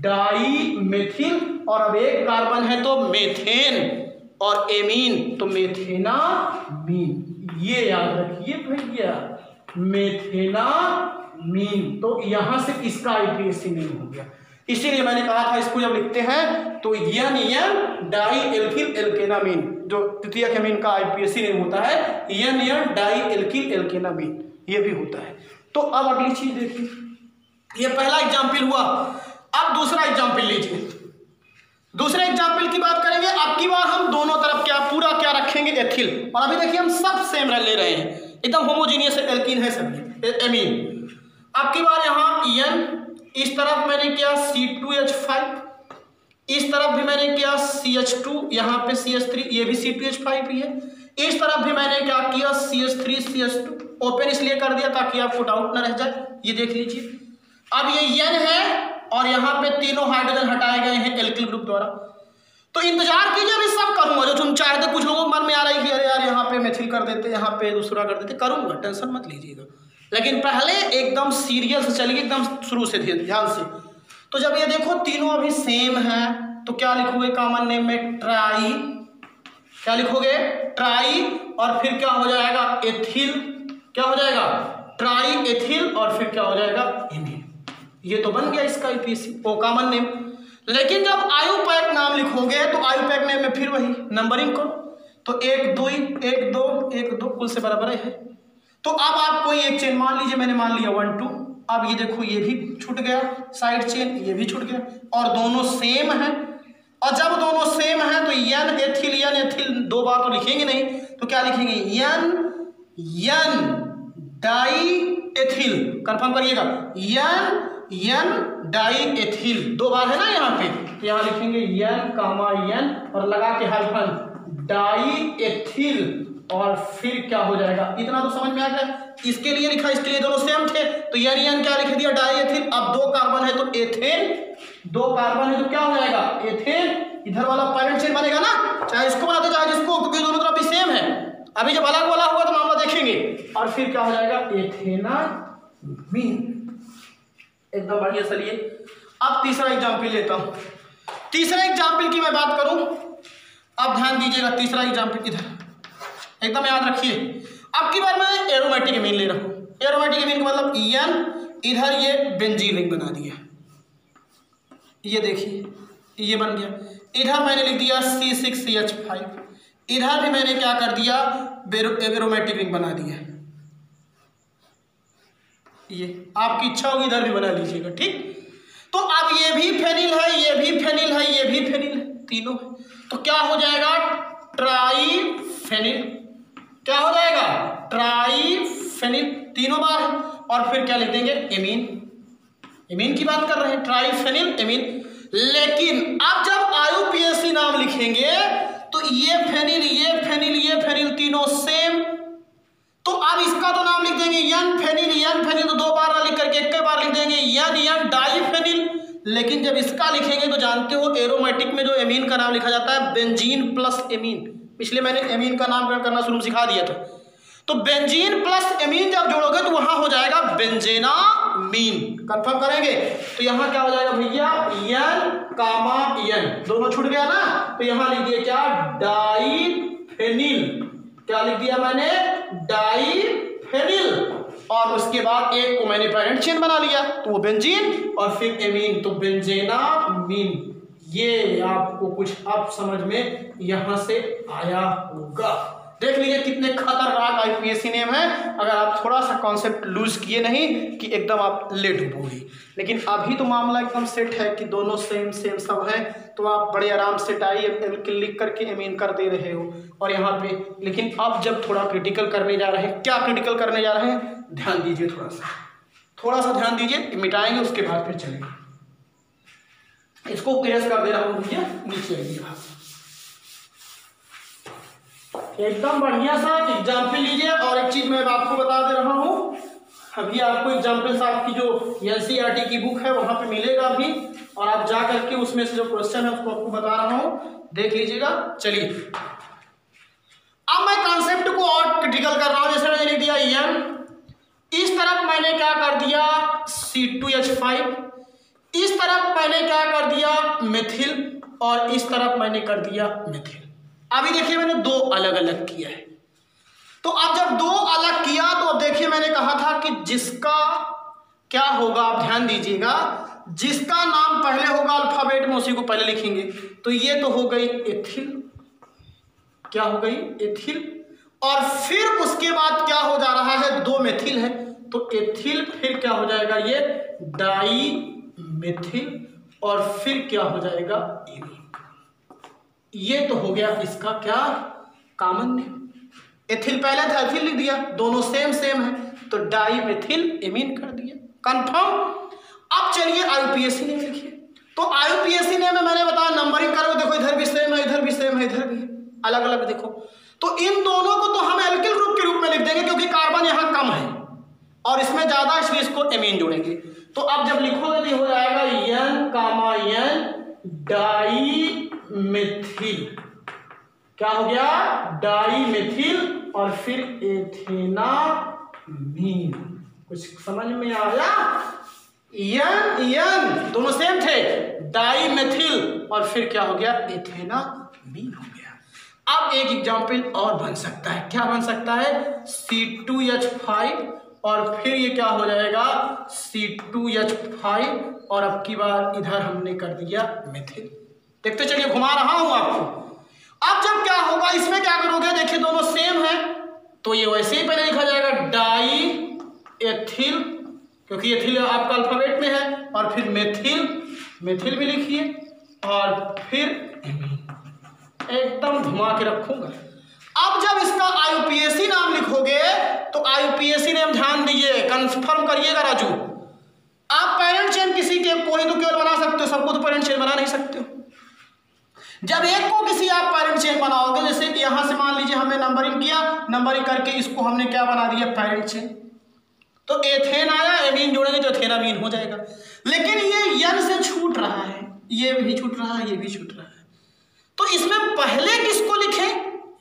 डाइमेथिल, और अब एक कार्बन है तो मेथेन और एमीन तो मेथेनामीन। ये याद रखिए भैया, मेथेनामीन। तो यहां से इसका आईपीएसी नहीं हो गया, इसीलिए मैंने कहा था इसको जब लिखते हैं तो एन डाई एल्किल एल्केनामीन, जो तृतीयक एमीन का आईपीएसी नहीं होता है, एन डाई एल्किल एल्केनामीन, ये भी होता है। तो अब अगली चीज देखिए, ये पहला एग्जाम्पल हुआ। अब दूसरा एग्जाम्पल लीजिए। दूसरे एग्जाम्पल की बात करेंगे, अब की बार हम दोनों तरफ क्या पूरा क्या रखेंगे एथिल, और अभी देखिए हम सब सेम ले रहे हैं, एकदम होमोजीनियस एल्कीन है सभी एमीन। अब की बार यहाँ एन, इस तरफ मैंने किया C2H5, इस तरफ भी मैंने किया CH2, यहाँ पे CH3, ये भी C2H5 ही है। इस तरफ भी मैंने क्या किया CH3 CH2, ओपन इसलिए कर दिया ताकि आपको डाउट ना रह जाए। ये देख लीजिए, अब ये एन है और यहाँ पे तीनों हाइड्रोजन हटाए गए हैं एल्किल ग्रुप द्वारा। तो इंतजार कीजिए, अभी सब करूंगा जो तुम चाहते। कुछ लोगों के मन में आ रही है कि अरे यार यहाँ पे मेथिल कर देते, यहाँ पे दूसरा कर देते, करूंगा, टेंशन मत लीजिएगा। लेकिन पहले एकदम सीरियस चलिए, एकदम शुरू से ध्यान से। तो जब ये देखो तीनों अभी सेम है तो क्या लिखोगे कॉमन नेम में ट्राई, क्या लिखोगे ट्राई, और फिर क्या हो जाएगा एथिल, क्या हो जाएगा ट्राई एथिल, और फिर क्या हो जाएगा एमीन। ये तो बन गया इसका आईपीएसी ओ कॉमन नेम। लेकिन जब आयुपैक नाम लिखोगे तो आयुपैक नेम में फिर वही नंबरिंग करो, तो 1 2 1 2 1 2 कुल से बराबर है। तो अब आप कोई एक चेन मान लीजिए, मैंने मान लिया 1 2। अब ये देखो ये भी छूट गया साइड चेन, ये भी छूट गया, और दोनों सेम है। और जब दोनों सेम है तो एन एथिल दो बार तो लिखेंगे नहीं, तो क्या लिखेंगे एन डाई एथिल। कंफर्म करिएगा, एन डाई एथिल दो बार है ना यहाँ पे, तो यहाँ लिखेंगे एन कामा एन और लगा के हाइफन डाई एथिल, और फिर क्या हो जाएगा, इतना तो समझ में आ गया। इसके लिए लिखा, इसके लिए दोनों सेम थे तो एन क्या लिख दिया डाई एथिल। अब 2 कार्बन है तो एथेन, 2 कार्बन है तो क्या हो जाएगा एथेन। इधर वाला पैरेंट चेन बनेगा ना, चाहे इसको बनाते चाहे जिसको, क्योंकि दोनों तरफ भी सेम है। अभी जब अलग वाला होगा तो मामला देखेंगे, और फिर क्या हो जाएगा एथेनामीन। एकदम बढ़िया। चलिए अब तीसरा एग्जाम्पल लेता हूं। तीसरे एग्जाम्पल की मैं बात करूं, अब ध्यान दीजिएगा, तीसरा एग्जाम्पल इधर एकदम याद रखिए। अब की बार मैं एरोमेटिक एमीन ले रहा हूं। एरोमेटिक एमीन का मतलब एन, इधर ये बेंजीन रिंग बना दिया, ये देखिए ये बन गया। इधर मैंने लिख दिया C6CH5, इधर भी मैंने क्या कर दिया एरोमेटिक रिंग बना दिया। ये आपकी इच्छा होगी इधर भी बना लीजिएगा, ठीक। तो अब ये भी फेनिल है, ये भी फेनिल है, ये भी फेनिल है, तीनों। तो क्या हो जाएगा ट्राईफेनिल, क्या हो जाएगा ट्राईफेनिल, तीनों बार है। और फिर क्या लिख देंगे एमीन, एमीन की बात कर रहे हैं, ट्राईफेनिल एमीन। लेकिन अब जब आयुपीएसी नाम लिखेंगे तो ये फेनिल ये फेनिल ये फेनिल तीनों सेम, तो अब इसका तो नाम लिख देंगे एन फेनिल तो 2 बार ना लिख करके एक बार लिख देंगे एन डाईफेनिल। लेकिन जब इसका लिखेंगे तो जानते हो एरोमेटिक में जो एमीन का नाम लिखा जाता है बेंजीन प्लस एमीन, इसलिए मैंने एमीन का नामकरण करना शुरू सिखा दिया था। तो बेंजीन प्लस एमीन जब जोड़ोगे तो वहां हो जाएगा बेंजेनामीन। कंफर्म करेंगे, तो यहाँ क्या हो जाएगा भैया एन कामा एन, दोनों छूट गया ना, तो यहाँ लिख दिया क्या डाईफेनिल, क्या लिख दिया मैंने डाईफेनिल। और उसके बाद एक को मैंने पैरेंट चेन बना लिया तो वो बेंजीन, और फिर एमीन तो बेंजेनामीन। ये आपको कुछ अब समझ में यहां से आया होगा। देख लीजिए कितने खतरनाक आईपीएससी नेम है, अगर आप थोड़ा सा कॉन्सेप्ट लूज किए नहीं कि एकदम आप ले डूबोगे। लेकिन अभी तो मामला एकदम सेट है कि दोनों सेम सेम सब है, तो आप बड़े आराम से डाई लिख करके एमीन कर दे रहे हो और यहाँ पे। लेकिन अब जब थोड़ा क्रिटिकल करने जा रहे हैं, क्या क्रिटिकल करने जा रहे हैं, ध्यान दीजिए, थोड़ा सा ध्यान दीजिए, मिटाएंगे उसके बाद फिर चलेंगे। इसको क्रेस कर दे रहा हूँ भैया, नीचे आइए, एकदम बढ़िया सा एग्जाम्पल लीजिए। और एक चीज मैं आपको बता दे रहा हूँ, अभी आपको एग्जाम्पल्स आपकी जो एनसीईआरटी की बुक है वहां पे मिलेगा अभी, और आप जा करके उसमें से जो क्वेश्चन है उसको आपको बता रहा हूँ, देख लीजिएगा। चलिए अब मैं कॉन्सेप्ट को और क्रिटिकल कर रहा हूँ। जैसे मैंने लिख दिया एन, इस तरफ मैंने क्या कर दिया C2H5, इस तरफ मैंने क्या कर दिया मिथिल, और इस तरफ मैंने कर दिया मिथिल। अभी देखिए मैंने दो अलग अलग किया है, तो अब जब दो अलग किया तो अब देखिए मैंने कहा था कि जिसका क्या होगा, आप ध्यान दीजिएगा, जिसका नाम पहले होगा अल्फाबेट में उसी को पहले लिखेंगे। तो ये तो हो गई एथिल, क्या हो गई एथिल, और फिर उसके बाद क्या हो जा रहा है, दो मेथिल है तो एथिल, फिर क्या हो जाएगा ये डाई मेथिल, और फिर क्या हो जाएगा एमीन। ये तो हो गया इसका क्या कॉमन नेम। एथिल पहले था, एथिल लिख दिया, दोनों सेम सेम है तो डाई मेथिल एमीन कर दिया, कंफर्म। अब चलिए आईयूपीएसी नेम लिखिए। तो आईयूपीएसी नेम में मैंने बताया नंबरिंग करो, देखो इधर भी सेम है, इधर भी सेम है, इधर भी है, अलग अलग देखो। तो इन दोनों को तो हम एल्किल ग्रुप के रूप में लिख देंगे क्योंकि कार्बन यहाँ कम है और इसमें ज्यादा, इसलिए इसको एमीन जोड़ेंगे। तो अब जब लिखोगे तो हो जाएगा N, डाई मिथिल, क्या हो गया डाई मिथिल, और फिर एथेनामीन। कुछ समझ में आया? N दोनों सेम थे, डाई मिथिल, और फिर क्या हो गया एथेनामीन हो गया। अब एक एग्जाम्पल और बन सकता है, क्या बन सकता है C2H5, और फिर ये क्या हो जाएगा C2H5, और अब की बार इधर हमने कर दिया मिथिल। देखते चलिए, घुमा रहा हूं आपको। अब जब क्या होगा, इसमें क्या करोगे, देखिए दोनों सेम है तो ये वैसे ही पहले लिखा जाएगा डाई एथिल, क्योंकि एथिल आपका अल्फाबेट में है, और फिर मेथिल, मेथिल भी लिखिए, और फिर एकदम घुमा के रखूंगा। अब जब इसका आईयूपीएसी नाम लिखोगे तो आईयूपीएसी नेम ध्यान दीजिए, कंफर्म करिएगा राजू। आप पेरेंट चेन किसी के कोई तो केवल बना सकते हो, सबको तो पेरेंट चेन बना नहीं सकते हो। जब एक को किसी आप पेरेंट चेन बनाओगे, जैसे यहां से मान लीजिए हमने नंबरिंग किया, नंबरिंग करके इसको हमने क्या बना दिया पेरेंट चेन, तो एथेन आया, एमीन जोड़ेंगे तो एथेनामीन हो जाएगा। लेकिन ये एन से छूट रहा है, ये भी छूट रहा है, ये भी छूट रहा है, तो इसमें पहले किसको लिखें,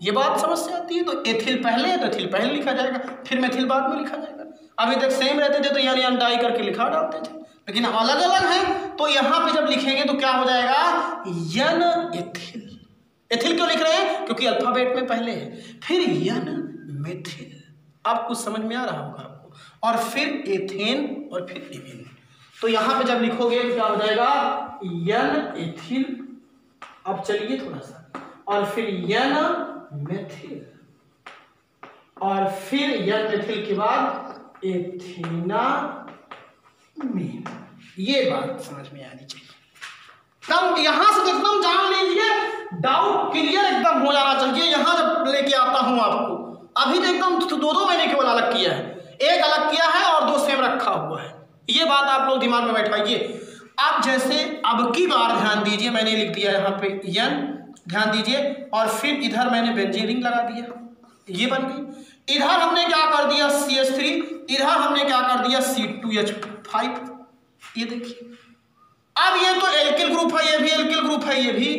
ये बात समझ से आती है। तो एथिल पहले है तो एथिल पहले लिखा जाएगा, फिर मेथिल बाद में लिखा जाएगा। अभी तक सेम रहते थे तो यानी डाई करके लिखा डालते थे, लेकिन अलग अलग है तो यहाँ पे जब लिखेंगे तो क्या हो जाएगा यन एथिल। एथिल क्यों लिख रहे हैं, क्योंकि अल्फाबेट में पहले है, फिर यन मेथिल। अब कुछ समझ में आ रहा होगा आपको, और फिर एथेन, और फिर एमीन। तो यहाँ पे जब लिखोगे तो क्या हो जाएगा यन एथिल। अब चलिए थोड़ा सा, और फिर यन मेथिल, और फिर यन मेथिल के बाद एथेनामीन। ये बात समझ में आनी चाहिए। तब यहां से एकदम जान लीजिए, डाउट क्लियर एकदम हो जाना चाहिए। यहां जब लेके आता हूं आपको, अभी तो एकदम दो मैंने केवल अलग किया है, एक अलग किया है और दो सेम रखा हुआ है। ये बात आप लोग दिमाग में बैठाइए। अब जैसे अब की बार ध्यान दीजिए, मैंने लिख दिया यहाँ पे यन, ध्यान दीजिए, और फिर इधर मैंने बेंजीन रिंग लगा दिया, ये बन गई। इधर हमने क्या कर दिया CH3, इधर हमने क्या कर दिया C2H5। ये देखिए, अब ये तो एल्किल ग्रुप है, ये भी एल्किल ग्रुप है, ये भी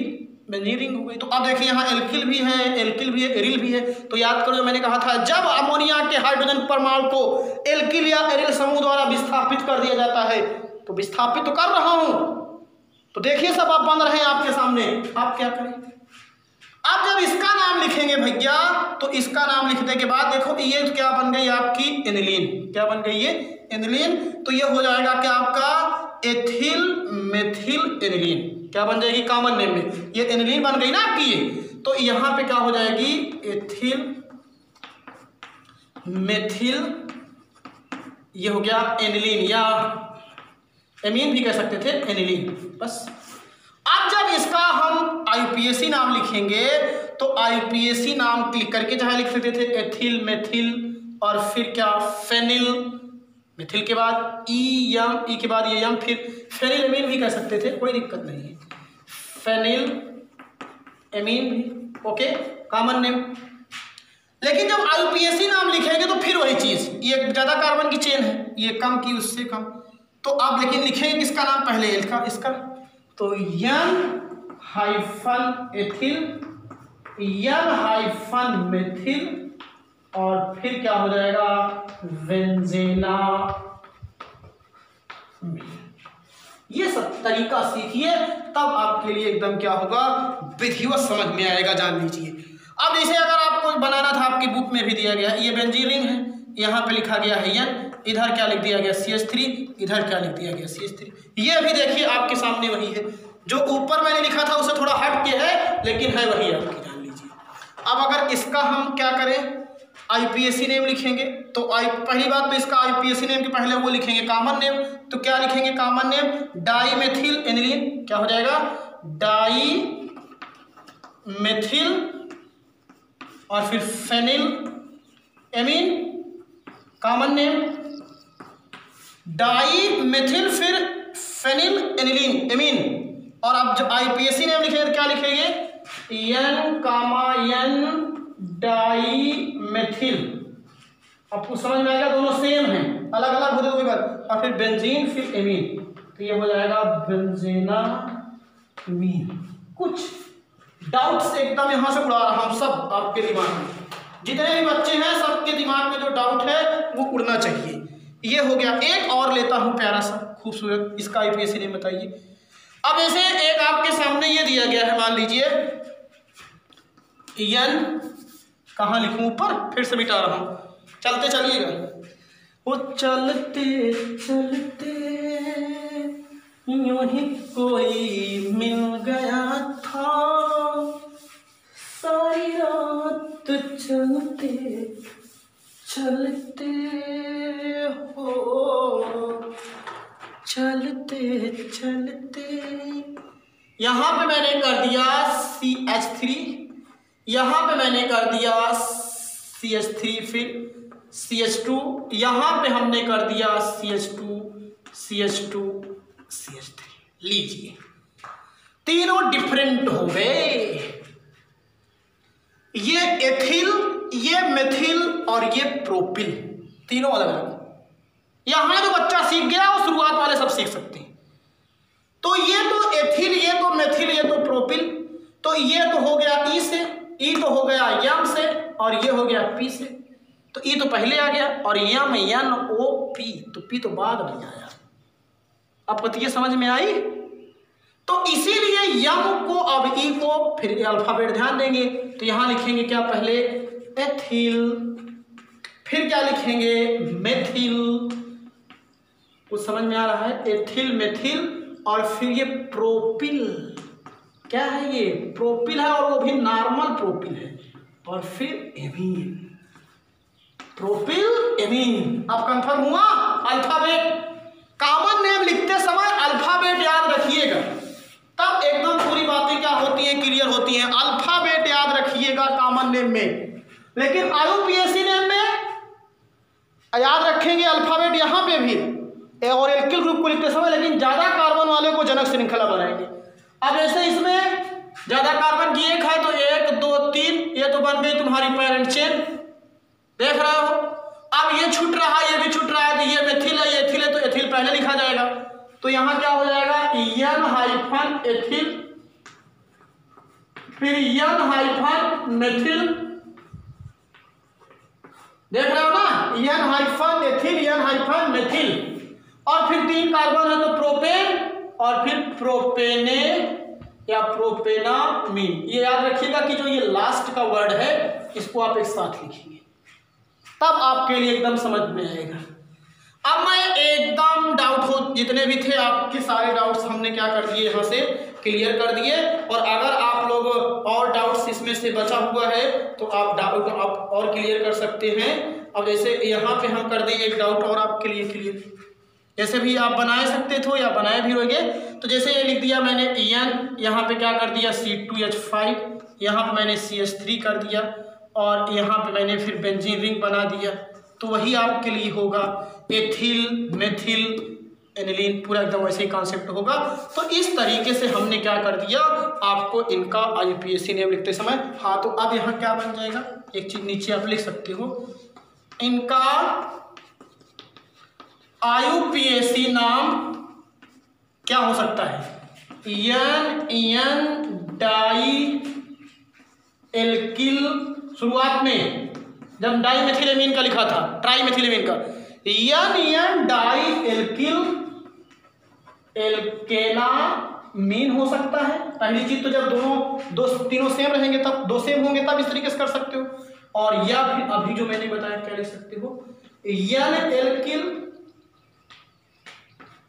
बेंजीन रिंग हो गई। तो अब देखिए यहाँ एल्किल भी है, एल्किल भी है, एरिल भी है। तो याद करो जो मैंने कहा था, जब अमोनिया के हाइड्रोजन परमाणु को एल्किल या एरिल समूह द्वारा विस्थापित कर दिया जाता है, तो विस्थापित तो कर रहा हूं, तो देखिए सब आप बन रहे हैं आपके सामने। आप क्या करें, अब जब इसका नाम लिखेंगे भैया, तो इसका नाम लिखने के बाद देखो ये क्या बन गई आपकी एनिलीन, क्या बन गई ये एनिलीन। तो ये हो जाएगा क्या आपका एथिल मेथिल एनिलीन, क्या बन जाएगी कॉमन नेम में, ये एनिलीन बन गई ना आपकी ये। तो यहाँ पे क्या हो जाएगी एथिल मेथिल, ये हो गया एनिलीन, या एमीन भी कह सकते थे, एनिलीन। बस अब जब इसका हम आईयूपीएसी नाम लिखेंगे तो आईयूपीएसी नाम क्लिक करके जहां लिख सकते थे एथिल, मेथिल और फिर क्या, फेनिल, मेथिल के बाद ई यम, ई के बाद ये यम, फिर फेनिल एमीन भी कह सकते थे, कोई दिक्कत नहीं है, फेनिल एमीन भी ओके, कॉमन नेम। लेकिन जब आईयूपीएसी नाम लिखेंगे तो फिर वही चीज, ये ज्यादा कार्बन की चेन है, ये कम की उससे कम, तो आप लेकिन लिखेंगे किसका नाम पहले, इसका, तो यन हाइफन एथिल, यन हाइफन मेथिल और फिर क्या हो जाएगा, बेंजेना। ये सब तरीका सीखिए, तब आपके लिए एकदम क्या होगा, विधिवत समझ में आएगा, जान लीजिए। अब जैसे अगर आपको बनाना था, आपकी बुक में भी दिया गया, ये बेंजीन रिंग है, यहाँ पे लिखा गया है यन, इधर क्या लिख दिया गया CH3, इधर क्या लिख दिया गया CH3। ये भी देखिए आपके सामने वही है, जो ऊपर मैंने लिखा था उससे थोड़ा हट के है, लेकिन है वही आपकी, जान लीजिए। अब अगर इसका हम क्या करें, आईयूपीएसी नेम लिखेंगे, तो पहली बात तो इसका आईयूपीएसी नेम के पहले वो लिखेंगे कॉमन नेम, तो क्या लिखेंगे common name, dimethyl aniline, क्या हो जाएगा, डाई मेथिल और फिर phenyl amine, common name dimethyl, फिर फेनिल एनिलीन एमीन। और अब जब आईयूपीएसी नेम लिखेंगे तो क्या लिखेंगे, N comma N dimethyl. आपको समझ में आएगा, दोनों सेम हैं, अलग अलग होते हुए बार, और फिर बेंजीन, फिर एमीन, तो ये हो जाएगा बेंजेना मीन। कुछ डाउट्स एकदम यहाँ से उड़ा रहा हूँ सब आपके दिमाग में, जितने भी बच्चे हैं सबके दिमाग में जो डाउट है वो उड़ना चाहिए। ये हो गया, एक और लेता हूँ प्यारा सा खूबसूरत, इसका आईयूपीएसी नेम बताइए। अब ऐसे एक आपके सामने ये दिया गया है, मान लीजिए यन, कहाँ लिखूं, ऊपर, फिर से मिटा रहा हूँ, चलते चलिएगा, वो चलते चलते यूं ही कोई मिल गया था, सारी रात चलते चलते हो, चलते चलते। यहाँ पे मैंने कर दिया CH3, यहाँ पे मैंने कर दिया CH3, फिर CH2, यहाँ पे हमने कर दिया CH2 CH2 CH3। लीजिए, तीनों डिफरेंट हो गए, ये एथिल, ये मेथिल और ये प्रोपिल, तीनों अलग अलग। यहां जो बच्चा सीख गया वो शुरुआत वाले सब सीख सकते हैं। तो ये तो एथिल, ये तो मेथिल, ये तो प्रोपिल, तो ये तो हो गया ई से, ई तो हो गया यम से, और ये हो गया पी से। तो ई तो पहले आ गया, और यम एन ओ पी, तो पी तो बाद में आया। अब बतिए समझ में आई? तो इसीलिए यम को, अब ई को, फिर अल्फाबेट ध्यान देंगे, तो यहां लिखेंगे क्या, पहले एथिल, फिर क्या लिखेंगे, मेथिल, कुछ समझ में आ रहा है, एथिल मेथिल, और फिर ये प्रोपिल, क्या है ये, प्रोपिल है, और वो भी नॉर्मल प्रोपिल है, और फिर एमीन, प्रोपिल एमीन। अब कंफर्म हुआ? अल्फाबेट, कॉमन नेम लिखते समय अल्फाबेट याद रखिएगा, तब एकदम पूरी बातें क्या होती हैं, क्लियर होती हैं। अल्फाबेट याद रखिएगा कॉमन नेम में, लेकिन आईयूपीएसी नेम में याद रखेंगे अल्फाबेट यहाँ पे भी, और एल्किल ग्रुप को लिखते समय, लेकिन ज्यादा कार्बन वाले को जनक श्रृंखला बनाएंगे। अब ऐसे इसमें ज्यादा कार्बन की एक है, तो 1 2 3, ये तो बन गई तुम्हारी पैरेंट चेन, देख रहे हो। अब ये छूट रहा है, ये भी छूट रहा है, तो ये मेथिल है, ये एथिल है, तो एथिल पहले लिखा जाएगा। तो यहां क्या हो जाएगा, एन हाइफन एथिल, फिर एन हाइफन मेथिल, देख रहे हो ना, N hyphen ethyl, N hyphen methyl, और फिर 3 कार्बन है तो प्रोपेन, और फिर प्रोपेने या प्रोपेनामीन। ये याद रखिएगा कि जो ये लास्ट का वर्ड है इसको आप एक साथ लिखेंगे, तब आपके लिए एकदम समझ में आएगा। अब मैं एकदम डाउट हो, जितने भी थे आपके सारे डाउट्स हमने क्या कर दिए, यहाँ से क्लियर कर दिए। और अगर आप लोग और डाउट्स इसमें से बचा हुआ है तो आप डाउट आप और क्लियर कर सकते हैं। अब जैसे यहाँ पे हम कर दें एक डाउट और आपके लिए क्लियर, जैसे भी आप बना सकते थे या बनाए भी होंगे। तो जैसे ये लिख दिया मैंने एन, यहाँ पे क्या कर दिया C2H5, यहाँ पे मैंने CH3 कर दिया और यहाँ पे मैंने फिर बेंजीन रिंग बना दिया। तो वही आपके लिए होगा एथिल मेथिल एनिलीन, पूरा एकदम वैसे ही कॉन्सेप्ट होगा। तो इस तरीके से हमने क्या कर दिया आपको इनका IUPAC नेम लिखते समय। हाँ, तो अब यहाँ क्या बन जाएगा, एक चीज नीचे आप लिख सकते हो, इनका IUPAC नाम क्या हो सकता है, एन डाई एल्किल, शुरुआत में जब डाई मेथिलेमीन का लिखा था, ट्राई मेथिलेमीन का, एन डाई एल्किल एल्केनामीन हो सकता है। पहली चीज तो जब तीनों सेम रहेंगे तब, दो सेम होंगे तब इस तरीके से कर सकते हो। और या फिर अभी जो मैंने बताया क्या लिख सकते हो, एन एल्किल,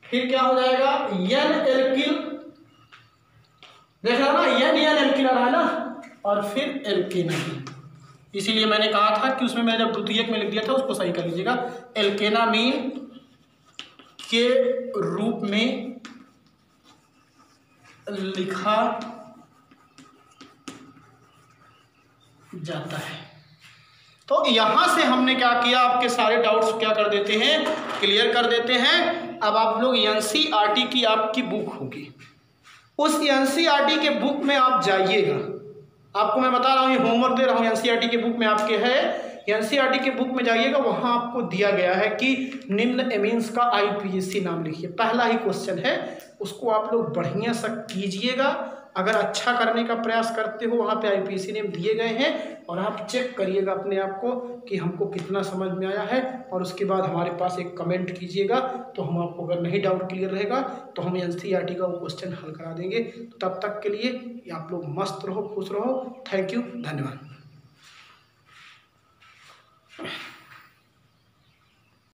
फिर क्या हो जाएगा एन एल्किल, देख रहे हो ना, एन एल्किल आ रहा है ना, और फिर एल्केनामीन। इसीलिए मैंने कहा था कि उसमें मैंने जब द्वितीयक में लिख दिया था उसको सही कर लीजिएगा, एल्केनामीन के रूप में लिखा जाता है। तो यहां से हमने क्या किया, आपके सारे डाउट्स क्या कर देते हैं, क्लियर कर देते हैं। अब आप लोग NCERT की आपकी बुक होगी, उस NCERT के बुक में आप जाइएगा। आपको मैं बता रहा हूँ, ये होमवर्क दे रहा हूँ, NCERT के बुक में आपके है, NCERT के बुक में जाइएगा, वहाँ आपको दिया गया है कि निम्न एमीन्स का IUPAC नाम लिखिए। पहला ही क्वेश्चन है, उसको आप लोग बढ़िया सा कीजिएगा। अगर अच्छा करने का प्रयास करते हो, वहाँ पे IUPAC नेम दिए गए हैं और आप चेक करिएगा अपने आप को कि हमको कितना समझ में आया है, और उसके बाद हमारे पास एक कमेंट कीजिएगा। तो हम आपको, अगर नहीं डाउट क्लियर रहेगा तो हम NCERT का वो क्वेश्चन हल करा देंगे। तो तब तक के लिए आप लोग मस्त रहो, खुश रहो। थैंक यू, धन्यवाद।